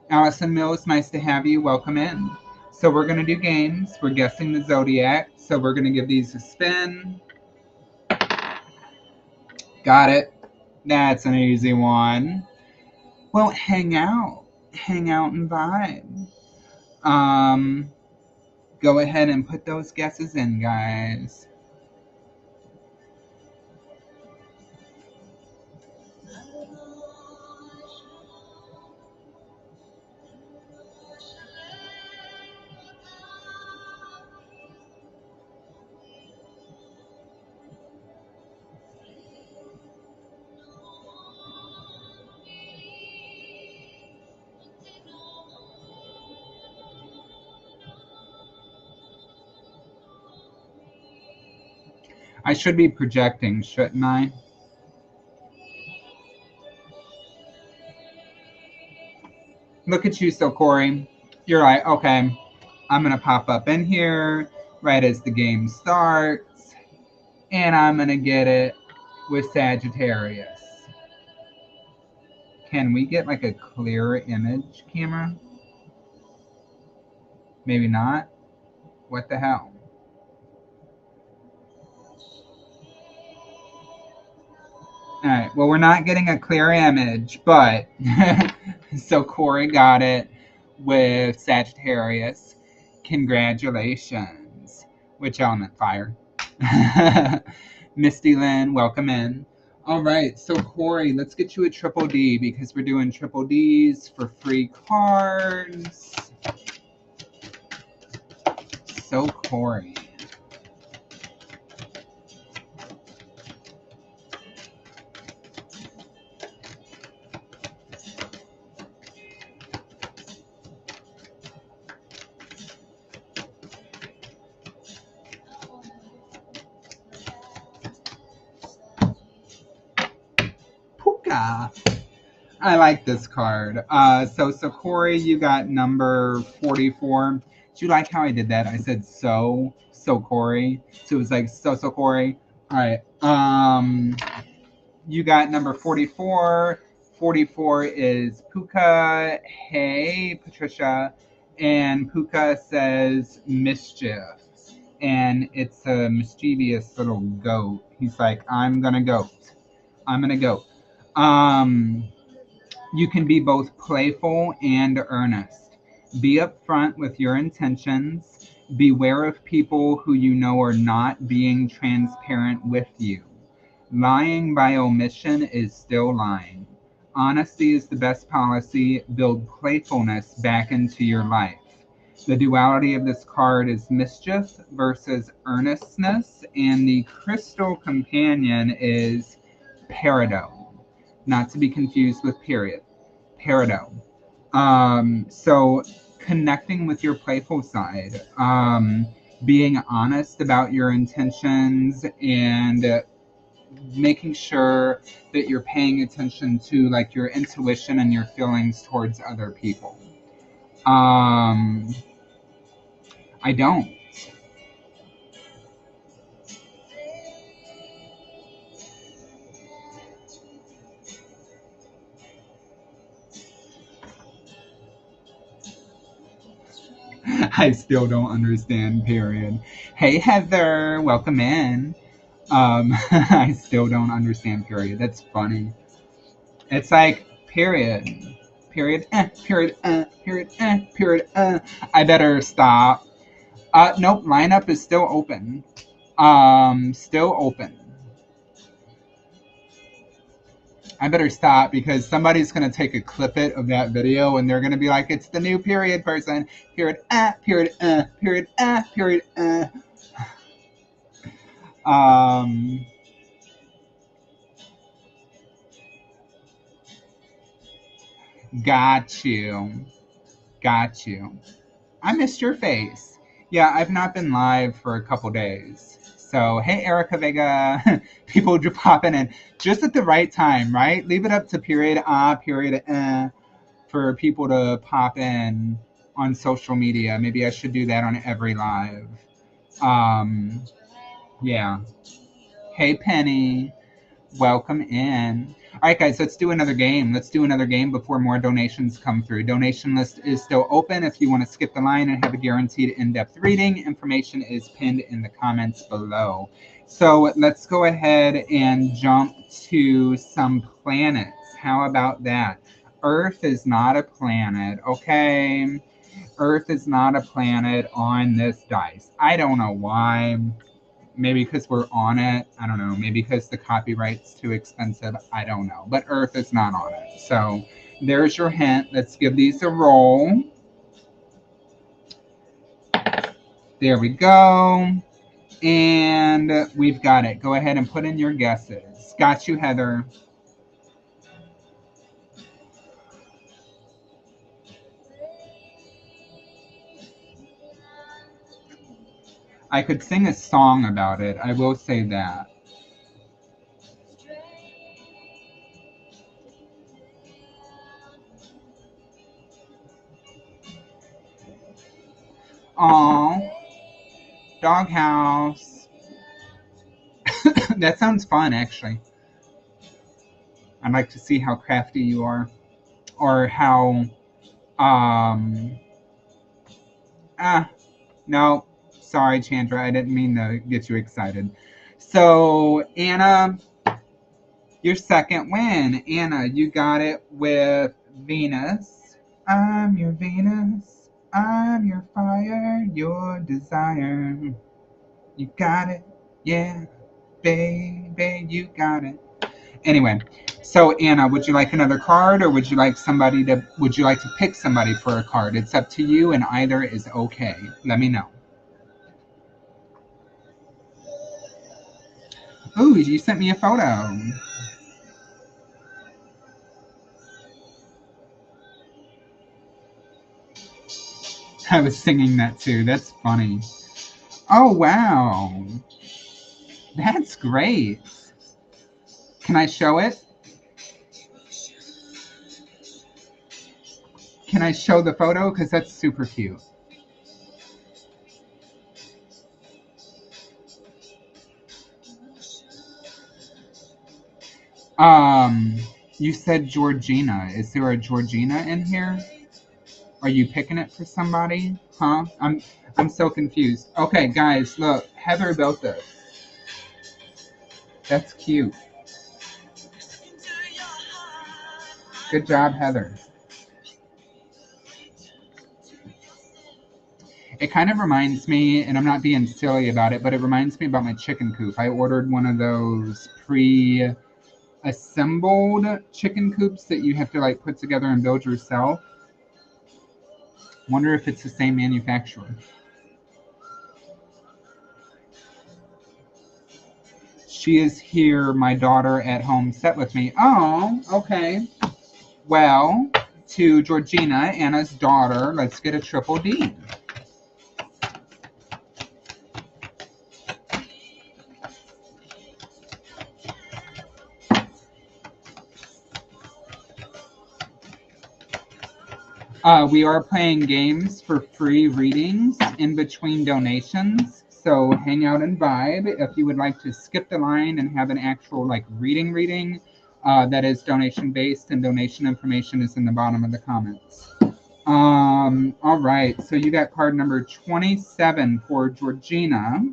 Speaker 1: Allison Mills, nice to have you. Welcome in. So we're going to do games. We're guessing the zodiac. So we're going to give these a spin. Got it. That's an easy one. Well, hang out and vibe. Go ahead and put those guesses in, guys. I should be projecting, shouldn't I? Look at you, so Corey. You're right. Okay. I'm going to pop up in here right as the game starts. And I'm going to get it with Sagittarius. Can we get like a clear image camera? Maybe not. What the hell? All right, well, we're not getting a clear image, but so Corey got it with Sagittarius. Congratulations. Which element? Fire. Misty Lynn, welcome in. All right, so Corey, let's get you a triple D because we're doing triple Ds for free cards. So Corey. I like this card. So Corey, you got number 44. Do you like how I did that? I said so Corey. So it was like so Corey. All right. You got number 44. 44 is Puka. Hey, Patricia. And Puka says mischief. And it's a mischievous little goat. He's like, I'm gonna goat. I'm gonna goat. You can be both playful and earnest. Be upfront with your intentions. Beware of people who you know are not being transparent with you. Lying by omission is still lying. Honesty is the best policy. Build playfulness back into your life. The duality of this card is mischief versus earnestness, and the crystal companion is peridot, not to be confused with period. Peridot. So connecting with your playful side, being honest about your intentions, and making sure that you're paying attention to like your intuition and your feelings towards other people. I don't. I still don't understand, period. Hey, Heather, welcome in. I still don't understand, period. That's funny. It's like, period. Period, period. I better stop. Nope, lineup is still open. Still open. I better stop because somebody's gonna take a clip it of that video and they're gonna be like, it's the new period person. Period, period, period, period, Um, got you. Got you. I missed your face. Yeah, I've not been live for a couple days. So, hey, Erica Vega. People just popping in just at the right time, right? Leave it up to period, period, for people to pop in on social media. Maybe I should do that on every live. Um, yeah. Hey, Penny. Welcome in. All right, guys, let's do another game. Let's do another game before more donations come through. Donation list is still open. If you want to skip the line and have a guaranteed in-depth reading, information is pinned in the comments below. So let's go ahead and jump to some planets. How about that? Earth is not a planet, okay? Earth is not a planet on this dice. I don't know why. Maybe because we're on it. I don't know. Maybe because the copyright's too expensive. I don't know. But Earth is not on it. So there's your hint. Let's give these a roll. There we go. And we've got it. Go ahead and put in your guesses. Got you, Heather. I could sing a song about it. I will say that. Aw. Doghouse. That sounds fun, actually. I'd like to see how crafty you are. Or how, um, no, sorry, Chandra. I didn't mean to get you excited. So, Anna, your second win. Anna, you got it with Venus. I'm your Venus. I'm your fire, your desire. You got it. Yeah, baby, you got it. Anyway, so Anna, would you like another card, or would you like to pick somebody for a card? It's up to you, and either is okay. Let me know. Ooh, you sent me a photo. I was singing that too. That's funny. Oh, wow. That's great. Can I show it? Can I show the photo? Because that's super cute. Um, you said Georgina. Is there a Georgina in here? Are you picking it for somebody? Huh? I'm so confused. Okay, guys, look. Heather built this. That's cute. Good job, Heather. It kind of reminds me, and I'm not being silly about it, but it reminds me about my chicken coop. I ordered one of those pre-assembled chicken coops that you have to like put together and build yourself. Wonder if it's the same manufacturer. She is here, my daughter at home set with me. Oh, okay. Well, to Georgina, Anna's daughter, let's get a triple D. We are playing games for free readings in between donations. So hang out and vibe. If you would like to skip the line and have an actual like reading, that is donation based, and donation information is in the bottom of the comments. All right, so you got card number 27 for Georgina.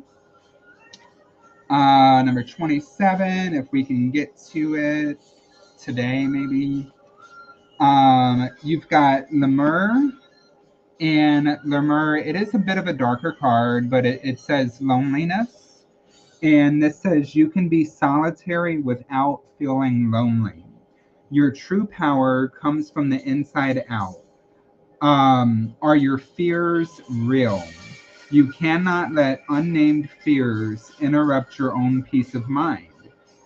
Speaker 1: Number 27, if we can get to it today, maybe. You've got Lemur. And Lemur, it is a bit of a darker card, but it says loneliness. And this says you can be solitary without feeling lonely. Your true power comes from the inside out. Are your fears real? You cannot let unnamed fears interrupt your own peace of mind.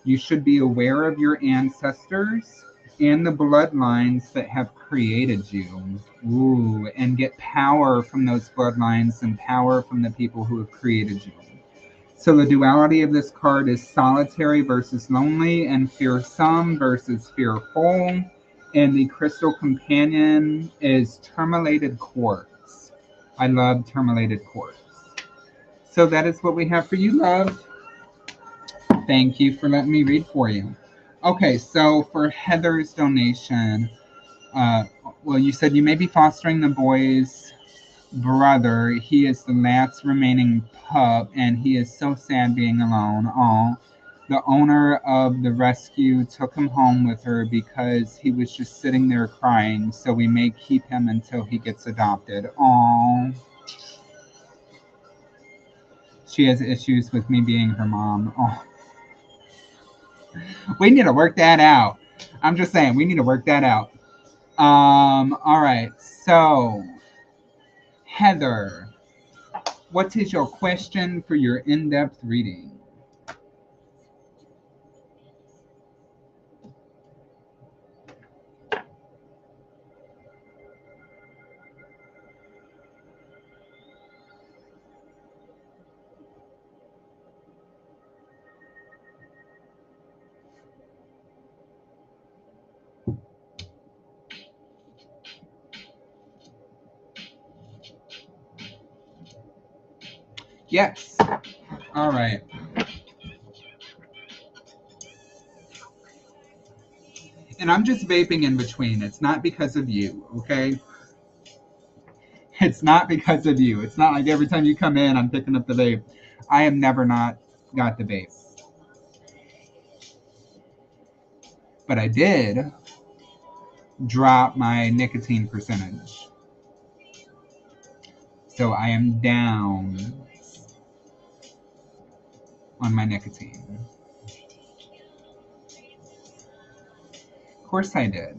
Speaker 1: You should be aware of your ancestors and the bloodlines that have created you. Ooh, and get power from those bloodlines and power from the people who have created you. So the duality of this card is solitary versus lonely, and fearsome versus fearful. And the crystal companion is tourmalated quartz. I love tourmalated quartz. So that is what we have for you, love. Thank you for letting me read for you. Okay, so for Heather's donation, well, you said you may be fostering the boy's brother. He is the last remaining pup, and he is so sad being alone. Aw. The owner of the rescue took him home with her because he was just sitting there crying, so we may keep him until he gets adopted. Aw. She has issues with me being her mom. Oh. We need to work that out. I'm just saying, we need to work that out. All right, so Heather, what is your question for your in-depth reading? Yes. All right. And I'm just vaping in between. It's not because of you, okay? It's not because of you. It's not like every time you come in, I'm picking up the vape. I have never not got the vape. But I did drop my nicotine percentage. So I am down on my nicotine. Of course I did.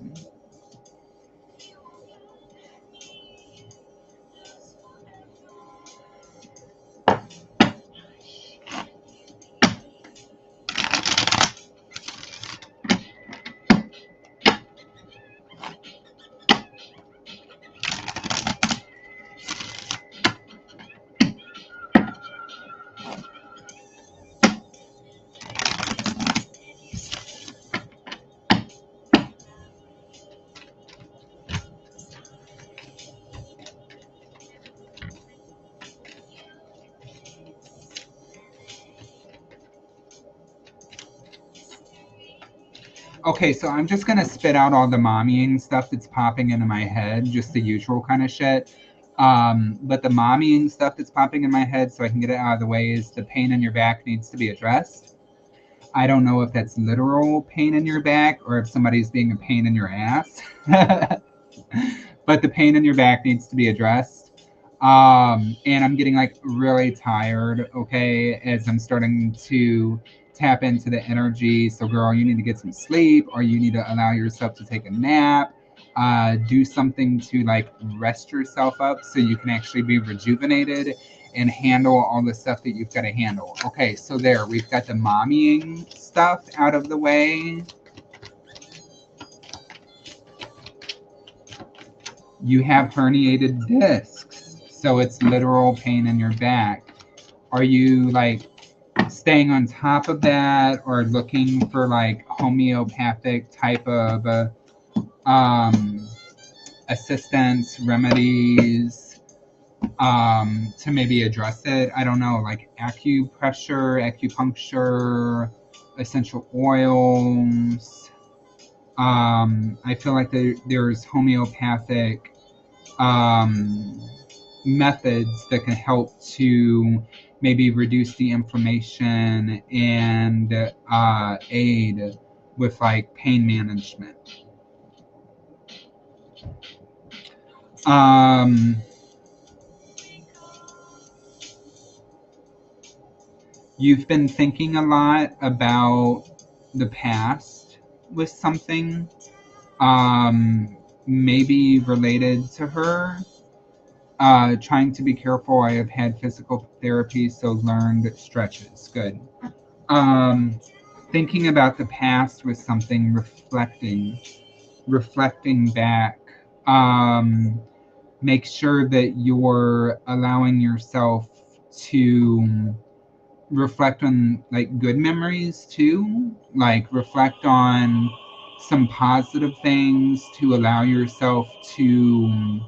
Speaker 1: Okay, so I'm just gonna spit out all the mommying stuff that's popping into my head, just the usual kind of shit. But the mommying stuff that's popping in my head, so I can get it out of the way, is the pain in your back needs to be addressed. I don't know if that's literal pain in your back or if somebody's being a pain in your ass. But the pain in your back needs to be addressed. And I'm getting like really tired, okay, as I'm starting to tap into the energy. So, girl, you need to get some sleep, or you need to allow yourself to take a nap. Do something to like rest yourself up so you can actually be rejuvenated and handle all the stuff that you've got to handle. Okay, so there, we've got the mommying stuff out of the way. You have herniated discs, so it's literal pain in your back. Are you like staying on top of that, or looking for like homeopathic type of um, assistance, remedies to maybe address it? I don't know, like acupressure, acupuncture, essential oils. I feel like there's homeopathic um, methods that can help to maybe reduce the inflammation and aid with like pain management. Um, you've been thinking a lot about the past with something, maybe related to her. Trying to be careful. I have had physical therapy, so learned stretches. Good. Um, thinking about the past with something, reflecting back. Um, make sure that you're allowing yourself to reflect on like good memories too. Like reflect on some positive things to allow yourself to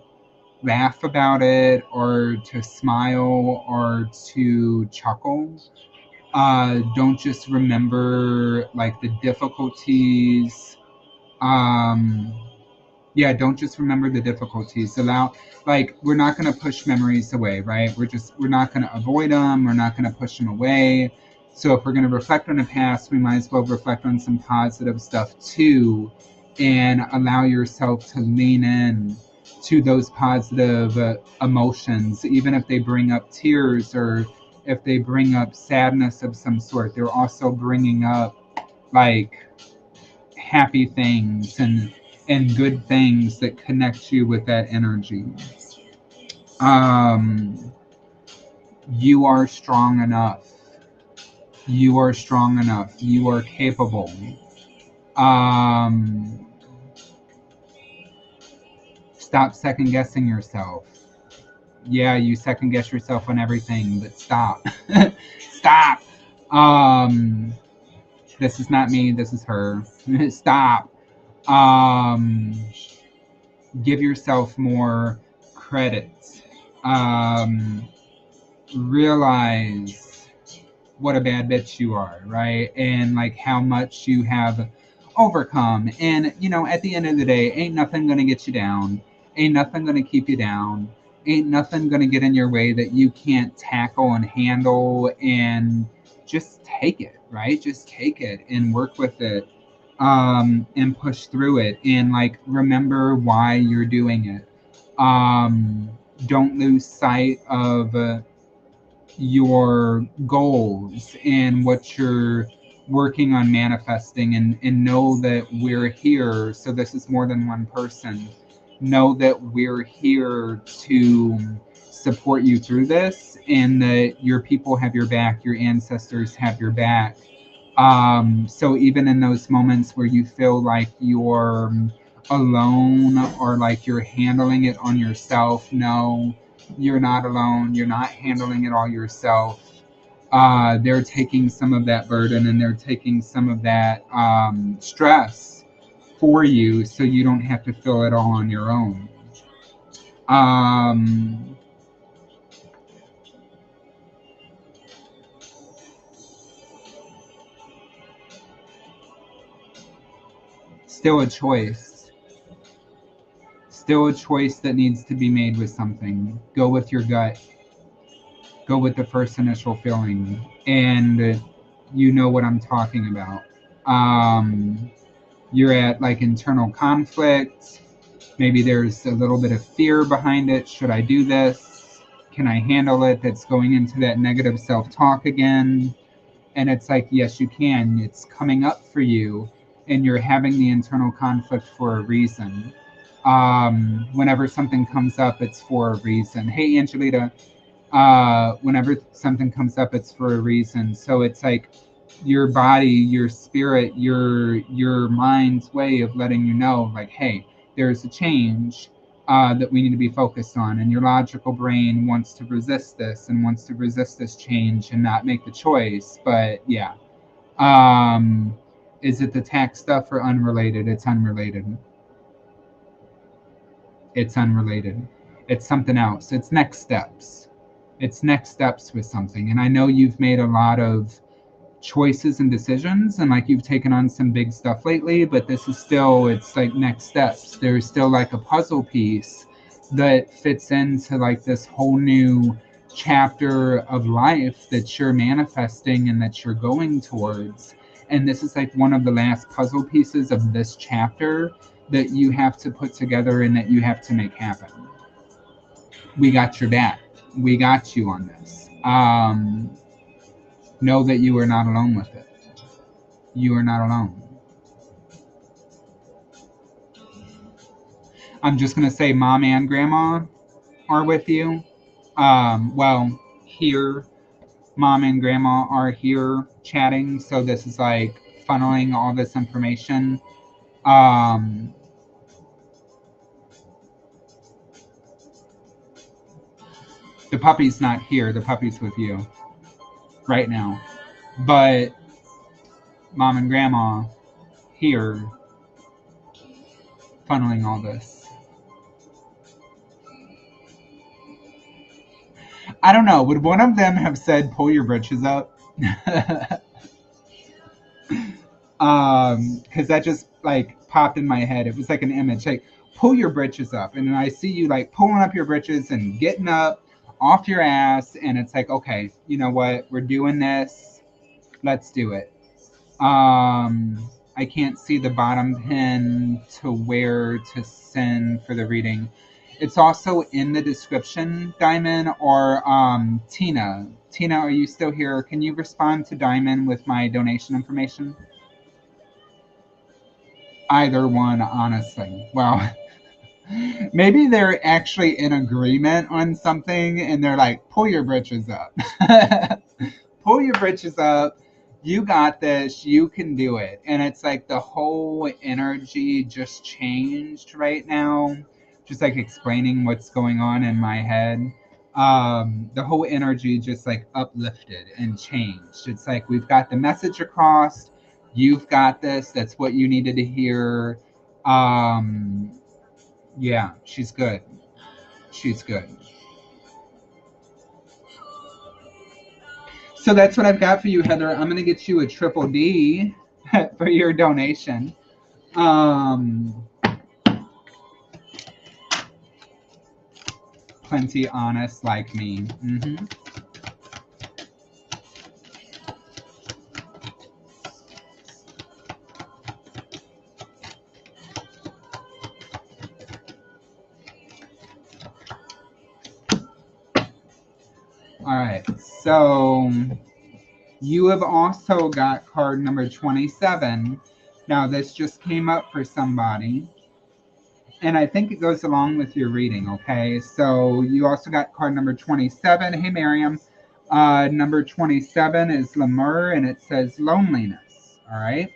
Speaker 1: laugh about it, or to smile, or to chuckle. Don't just remember like the difficulties. Um, yeah, don't just remember the difficulties. Allow, like, we're not going to push memories away, right? We're not going to avoid them. We're not going to push them away. So if we're going to reflect on the past, we might as well reflect on some positive stuff too, and allow yourself to lean in to those positive emotions, even if they bring up tears, or if they bring up sadness of some sort. They're also bringing up like happy things and good things that connect you with that energy. Um, you are strong enough. You are strong enough. You are capable. Um, stop second guessing yourself. Yeah, you second guess yourself on everything, but stop. Stop. Um, this is not me. This is her. Stop. Um, give yourself more credit. Um, realize what a bad bitch you are, right? And like how much you have overcome. And you know, at the end of the day, ain't nothing gonna get you down. Ain't nothing gonna keep you down. Ain't nothing gonna get in your way that you can't tackle and handle. And just take it, right? Just take it and work with it, and push through it, and like remember why you're doing it. um, don't lose sight of your goals and what you're working on manifesting, and know that we're here. So this is more than one person. Know that we're here to support you through this, and that your people have your back, your ancestors have your back. So even in those moments where you feel like you're alone, or like you're handling it on yourself, no, you're not alone. You're not handling it all yourself. They're taking some of that burden, and they're taking some of that stress for you, so you don't have to feel it all on your own. Um, Still a choice. Still a choice that needs to be made with something. Go with your gut. Go with the first initial feeling. And you know what I'm talking about. You're at like internal conflict. Maybe there's a little bit of fear behind it. Should I do this? Can I handle it? That's going into that negative self-talk again. And it's like, yes, you can. It's coming up for you, and you're having the internal conflict for a reason. Whenever something comes up, it's for a reason. Hey, Angelita, whenever something comes up, it's for a reason. So it's like your body, your spirit, your mind's way of letting you know, like, hey, there's a change that we need to be focused on. And your logical brain wants to resist this and wants to resist this change and not make the choice. But yeah. Is it the tax stuff or unrelated? It's unrelated. It's unrelated. It's something else. It's next steps. It's next steps with something. And I know you've made a lot of choices and decisions, and like you've taken on some big stuff lately, but this is still, it's like next steps. There's still like a puzzle piece that fits into like this whole new chapter of life that you're manifesting and that you're going towards. And this is like one of the last puzzle pieces of this chapter that you have to put together and that you have to make happen. We got your back. We got you on this. Know that you are not alone with it. You are not alone. I'm just going to say mom and grandma are with you. Well, here, mom and grandma are here chatting. So this is like funneling all this information. The puppy's not here. The puppy's with you right now. But mom and grandma here funneling all this. I don't know. Would one of them have said, pull your britches up? Because that just like popped in my head. It was like an image, like pull your britches up, and then I see you like pulling up your britches and getting up off your ass, and it's like, okay, you know what? We're doing this. Let's do it. I can't see the bottom pin to where to send for the reading. It's also in the description, Diamond, or Tina. Tina, are you still here? Can you respond to Diamond with my donation information? Either one, honestly. Well, maybe they're actually in agreement on something and they're like, pull your britches up. Pull your britches up. You got this. You can do it. And it's like the whole energy just changed right now. Just like explaining what's going on in my head. The whole energy just like uplifted and changed. It's like we've got the message across. You've got this. That's what you needed to hear. Yeah, she's good. She's good. So that's what I've got for you, Heather. I'm going to get you a triple D for your donation. Plenty honest like me. Mm-hmm. All right, so you have also got card number 27. Now, this just came up for somebody, and I think it goes along with your reading, okay? So you also got card number 27. Hey, Miriam. Number 27 is Lemur, and it says loneliness, all right?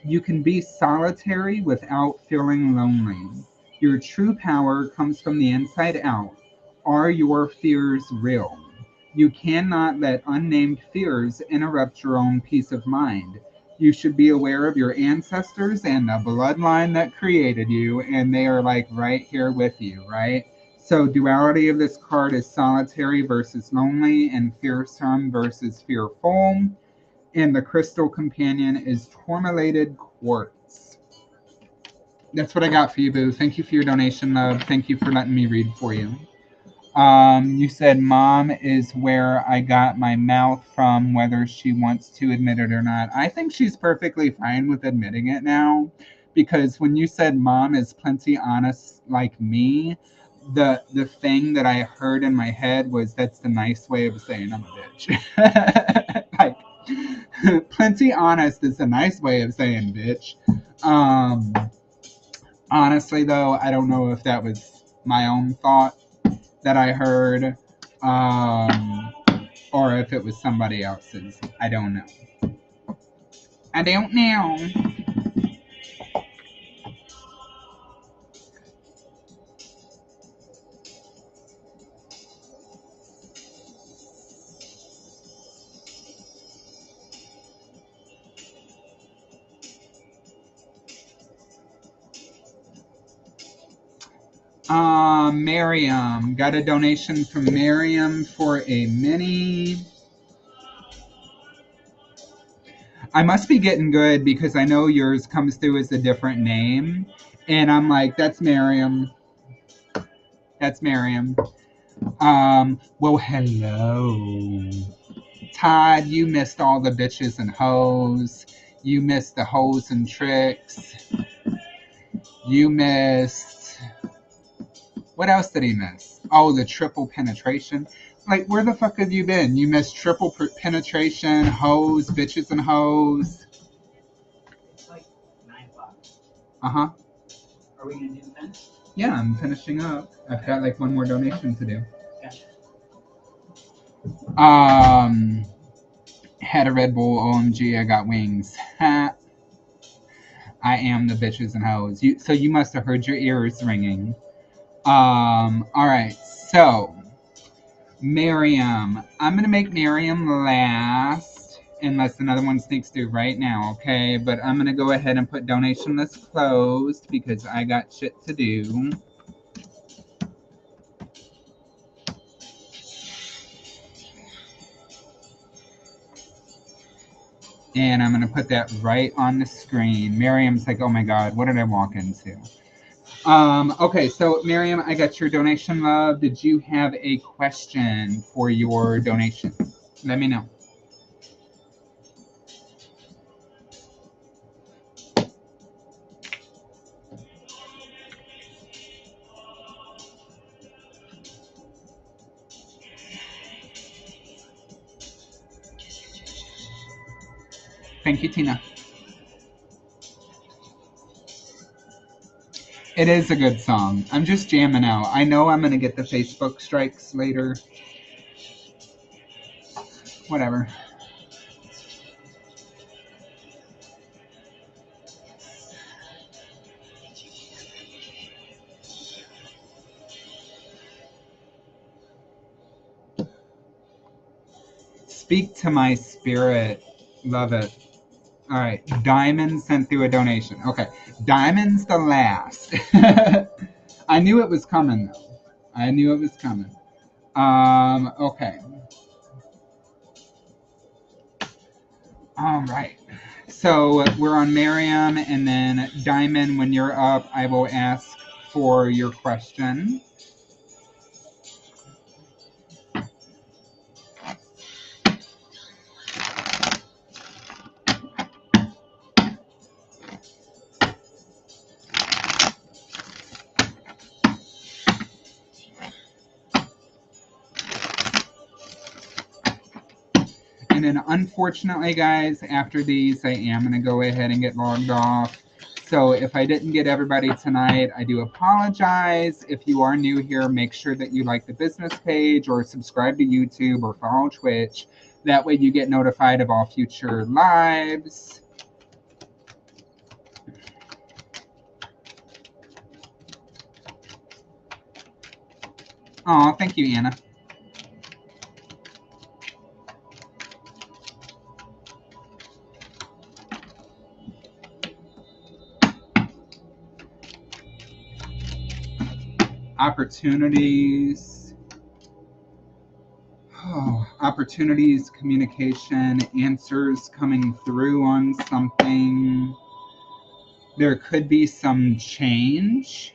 Speaker 1: You can be solitary without feeling lonely. Your true power comes from the inside out. Are your fears real? You cannot let unnamed fears interrupt your own peace of mind. You should be aware of your ancestors and the bloodline that created you, and they are like right here with you, right? So duality of this card is solitary versus lonely, and fearsome versus fearful. And the crystal companion is tourmalated quartz. That's what I got for you, boo. Thank you for your donation, love. Thank you for letting me read for you. You said mom is where I got my mouth from, whether she wants to admit it or not. I think she's perfectly fine with admitting it now, because when you said mom is plenty honest like me, the thing that I heard in my head was that's the nice way of saying I'm a bitch. Like, plenty honest is a nice way of saying bitch. Um, Honestly, though, I don't know if that was my own thought that I heard, um, or if it was somebody else's. I don't know. I don't know. Miriam. Got a donation from Miriam for a mini. I must be getting good because I know yours comes through as a different name. And I'm like, that's Miriam. That's Miriam. Well, hello. Todd, you missed all the bitches and hoes. You missed the hoes and tricks. You missed. What else did he miss? Oh, the triple penetration. Like, where the fuck have you been? You missed triple penetration, hoes, bitches, and hoes.
Speaker 2: It's like 9 o'clock.
Speaker 1: Uh huh.
Speaker 2: Are we gonna do the pen?
Speaker 1: Yeah, I'm finishing up. I've got like one more donation to do.
Speaker 2: Gotcha.
Speaker 1: Had a Red Bull. OMG, I got wings. I am the bitches and hoes. So you must have heard your ears ringing. All right. So, Miriam. I'm going to make Miriam last unless another one sneaks through right now, okay? But I'm going to go ahead and put donation list closed because I got shit to do. And I'm going to put that right on the screen. Miriam's like, oh my God, what did I walk into? Okay, so Miriam, I got your donation, love. Did you have a question for your donation? Let me know. Thank you, Tina. It is a good song. I'm just jamming out. I know I'm going to get the Facebook strikes later. Whatever. Speak to my spirit. Love it. All right. Diamond sent through a donation. Okay. Diamond's the last. I knew it was coming, though. I knew it was coming. Okay. All right. So we're on Miriam, and then Diamond, when you're up, I will ask for your question. And then unfortunately, guys, after these, I am going to go ahead and get logged off. So if I didn't get everybody tonight, I do apologize. If you are new here, make sure that you like the business page or subscribe to YouTube or follow Twitch. That way you get notified of all future lives. Oh, thank you, Anna. Opportunities. Oh, opportunities, communication, answers coming through on something. there could be some change.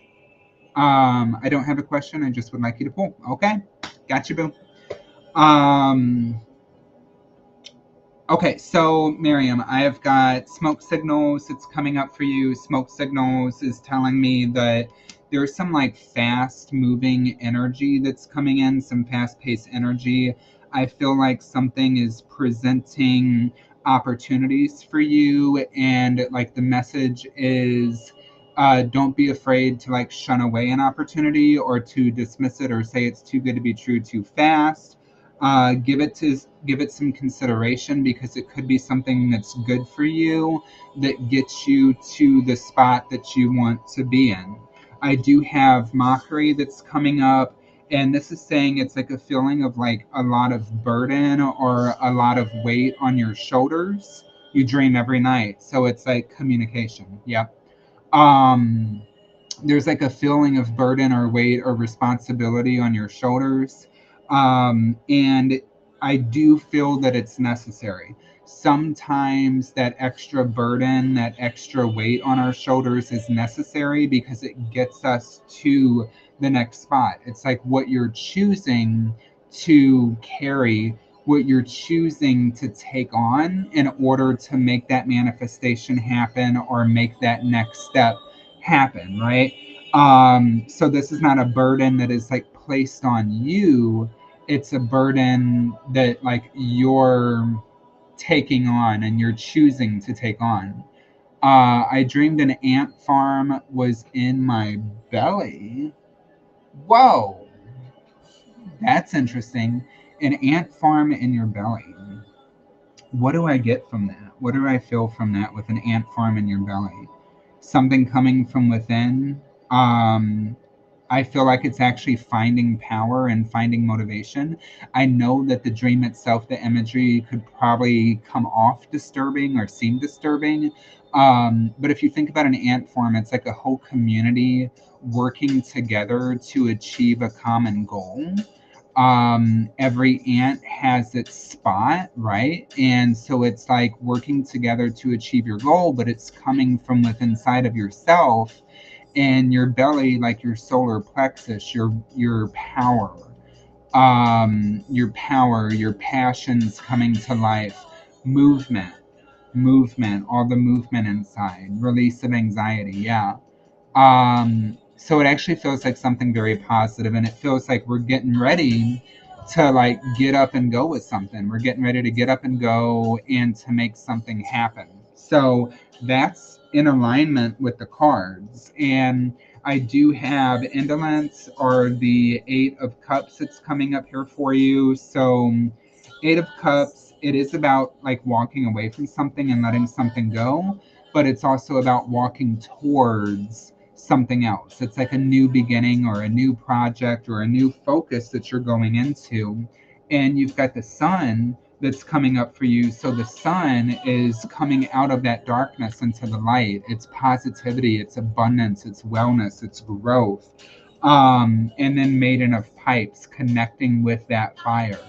Speaker 1: I don't have a question. I just would like you to pull. Okay, gotcha, boo. Okay, so Miriam, I have got smoke signals. It's coming up for you. Smoke signals is telling me that there's some like fast moving energy that's coming in, some fast paced energy. I feel like something is presenting opportunities for you, and like the message is don't be afraid to like shun away an opportunity or to dismiss it or say it's too good to be true too fast. Give it some consideration, because it could be something that's good for you, that gets you to the spot that you want to be in. I do have mockery that's coming up, and this is saying it's like a feeling of like a lot of burden or a lot of weight on your shoulders. You dream every night, so it's like communication. Yep. There's like a feeling of burden or weight or responsibility on your shoulders. And I do feel that it's necessary. Sometimes that extra burden, that extra weight on our shoulders is necessary because it gets us to the next spot. It's like what you're choosing to carry, what you're choosing to take on in order to make that manifestation happen or make that next step happen, right? So this is not a burden that is like placed on you. It's a burden that like you're taking on and you're choosing to take on. I dreamed an ant farm was in my belly. Whoa, that's interesting. An ant farm in your belly. What do I get from that? What do I feel from that with an ant farm in your belly? Something coming from within. Um, I feel like it's actually finding power and finding motivation. I know that the dream itself, the imagery could probably come off disturbing or seem disturbing. But if you think about an ant farm, it's like a whole community working together to achieve a common goal. Every ant has its spot, right? And so it's like working together to achieve your goal, but it's coming from within inside of yourself, and your belly, like your solar plexus, your power, your passions coming to life, movement, all the movement inside, release of anxiety. Yeah. So it actually feels like something very positive, and it feels like we're getting ready to like get up and go with something. We're getting ready to get up and go and to make something happen. So that's in alignment with the cards. And I do have indolence, or the Eight of Cups that's coming up here for you. So Eight of Cups, it is about like walking away from something and letting something go, but it's also about walking towards something else. It's like a new beginning or a new project or a new focus that you're going into. And you've got the sun that's coming up for you. So the sun is coming out of that darkness into the light. It's positivity, it's abundance, it's wellness, it's growth. And then Maiden of Pipes, connecting with that fire,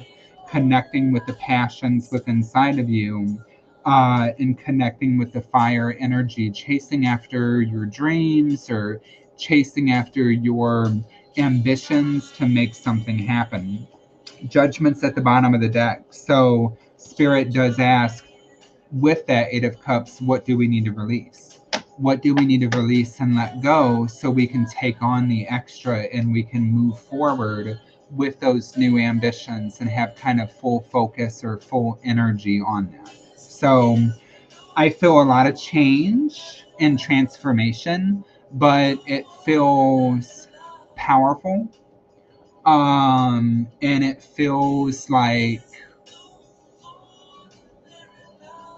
Speaker 1: connecting with the passions within inside of you, and connecting with the fire energy, chasing after your dreams or chasing after your ambitions to make something happen. Judgment's at the bottom of the deck. So Spirit does ask, with that Eight of Cups, what do we need to release? What do we need to release and let go so we can take on the extra and we can move forward with those new ambitions and have kind of full focus or full energy on that? So I feel a lot of change and transformation, but it feels powerful. And it feels like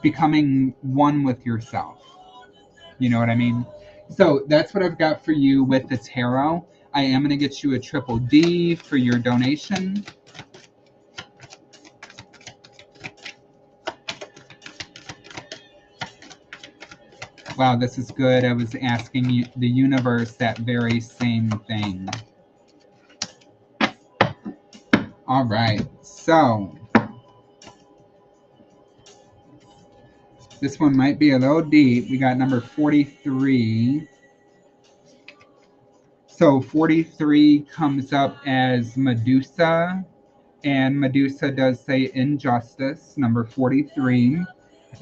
Speaker 1: becoming one with yourself. You know what I mean? So that's what I've got for you with the tarot. I am going to get you a triple D for your donation. Wow, this is good. I was asking you, the universe, that very same thing. All right, so This one might be a little deep. We got number 43. So 43 comes up as Medusa, and Medusa does say injustice, number 43.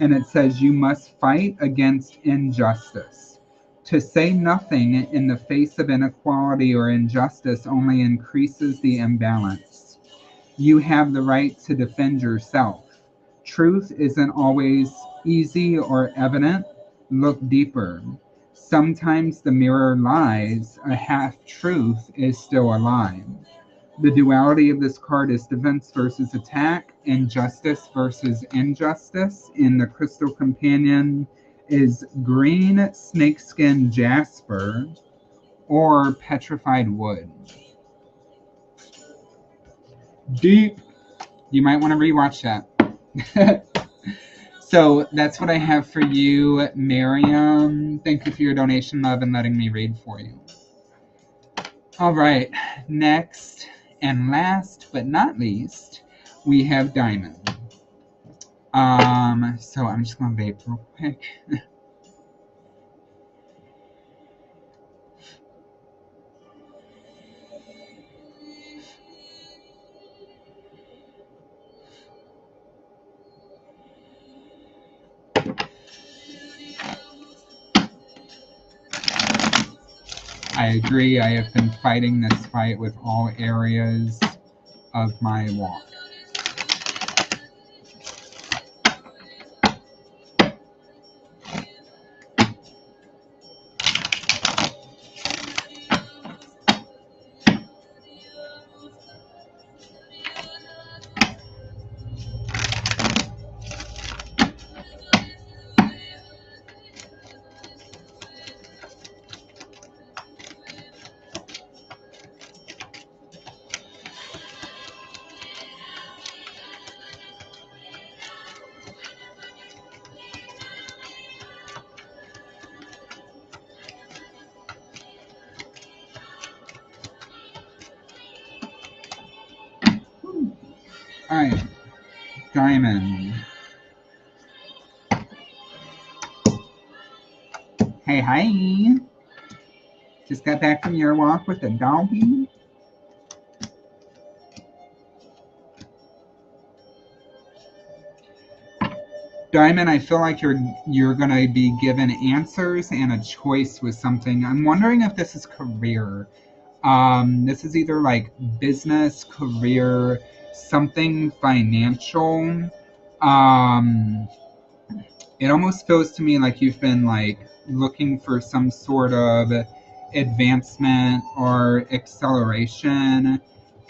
Speaker 1: And it says, you must fight against injustice. To say nothing in the face of inequality or injustice only increases the imbalance. You have the right to defend yourself. Truth isn't always easy or evident. Look deeper. Sometimes the mirror lies. A half truth is still a lie. The duality of this card is defense versus attack, and justice versus injustice. And the crystal companion is green snakeskin jasper or petrified wood. Deep. You might want to rewatch that. So that's what I have for you, Miriam. Thank you for your donation, love, and letting me read for you. All right, next and last but not least, we have Diamond. So I'm just gonna vape real quick. I agree. I have been fighting this fight with all areas of my walk. All right, Diamond. Hey, hi. Just got back from your walk with the doggy. Diamond, I feel like you're gonna be given answers and a choice with something. I'm wondering if this is career. This is either like business, career, something financial. It almost feels to me like you've been like looking for some sort of advancement or acceleration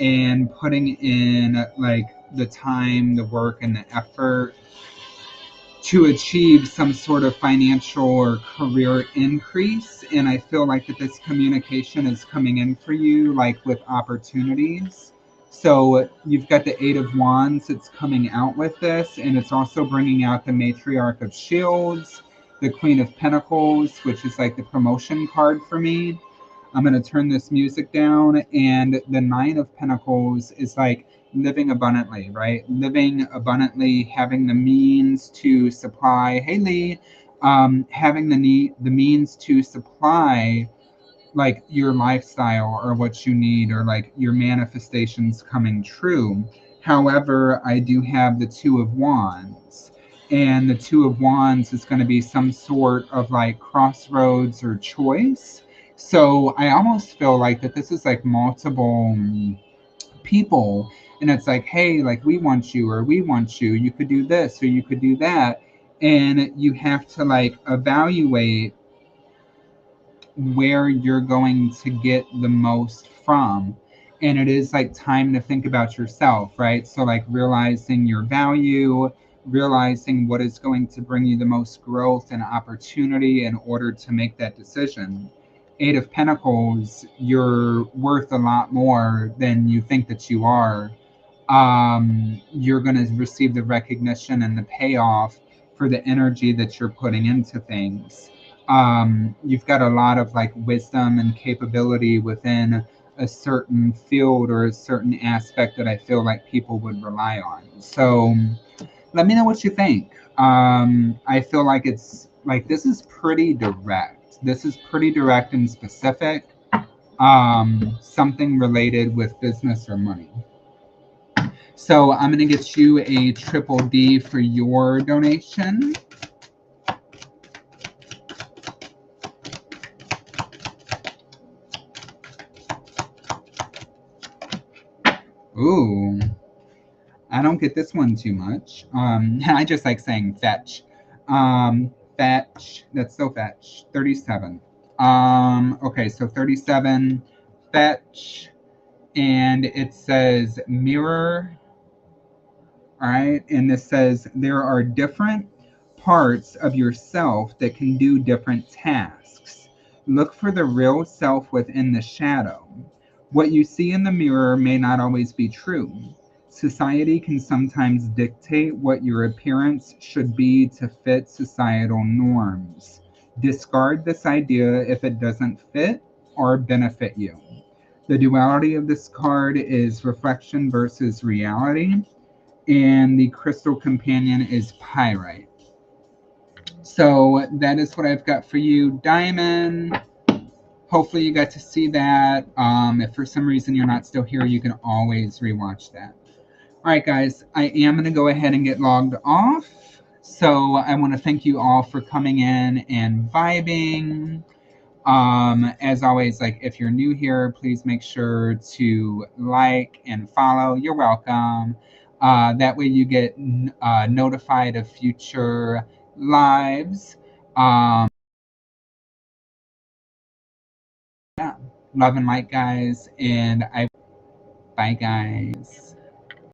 Speaker 1: and putting in like the time, the work, and the effort to achieve some sort of financial or career increase. And I feel like that this communication is coming in for you like with opportunities. So you've got the Eight of Wands that's coming out with this, and it's also bringing out the Matriarch of Shields, the Queen of Pentacles, which is like the promotion card for me. I'm going to turn this music down, and the Nine of Pentacles is like living abundantly, right? Living abundantly, having the means to supply. Hey, Lee, having the means to supply like your lifestyle or what you need or like your manifestations coming true. However, I do have the Two of Wands, and the Two of Wands is going to be some sort of like crossroads or choice. So I almost feel like that this is like multiple people, and it's like, hey, like we want you, or we want you, you could do this or you could do that, and you have to like evaluate where you're going to get the most from. And it is like time to think about yourself, right? So like realizing your value, realizing what is going to bring you the most growth and opportunity in order to make that decision. Eight of Pentacles, you're worth a lot more than you think that you are. You're going to receive the recognition and the payoff for the energy that you're putting into things. You've got a lot of like wisdom and capability within a certain field or a certain aspect that I feel like people would rely on. So let me know what you think. I feel like it's like this is pretty direct. This is pretty direct and specific. Something related with business or money. So I'm going to get you a triple D for your donation. Ooh, I don't get this one too much. I just like saying fetch. Fetch. That's so fetch. 37. Okay, so 37. Fetch. And it says mirror. All right, and this says there are different parts of yourself that can do different tasks. Look for the real self within the shadow. What you see in the mirror may not always be true. Society can sometimes dictate what your appearance should be to fit societal norms. Discard this idea if it doesn't fit or benefit you. The duality of this card is reflection versus reality, and the crystal companion is pyrite. So that is what I've got for you, Diamond. Hopefully you got to see that. If for some reason you're not still here, you can always rewatch that. All right, guys, I am going to go ahead and get logged off. So I want to thank you all for coming in and vibing. As always, like if you're new here, please make sure to like and follow. You're welcome. That way you get notified of future lives. Yeah, love and light, guys. And bye, guys.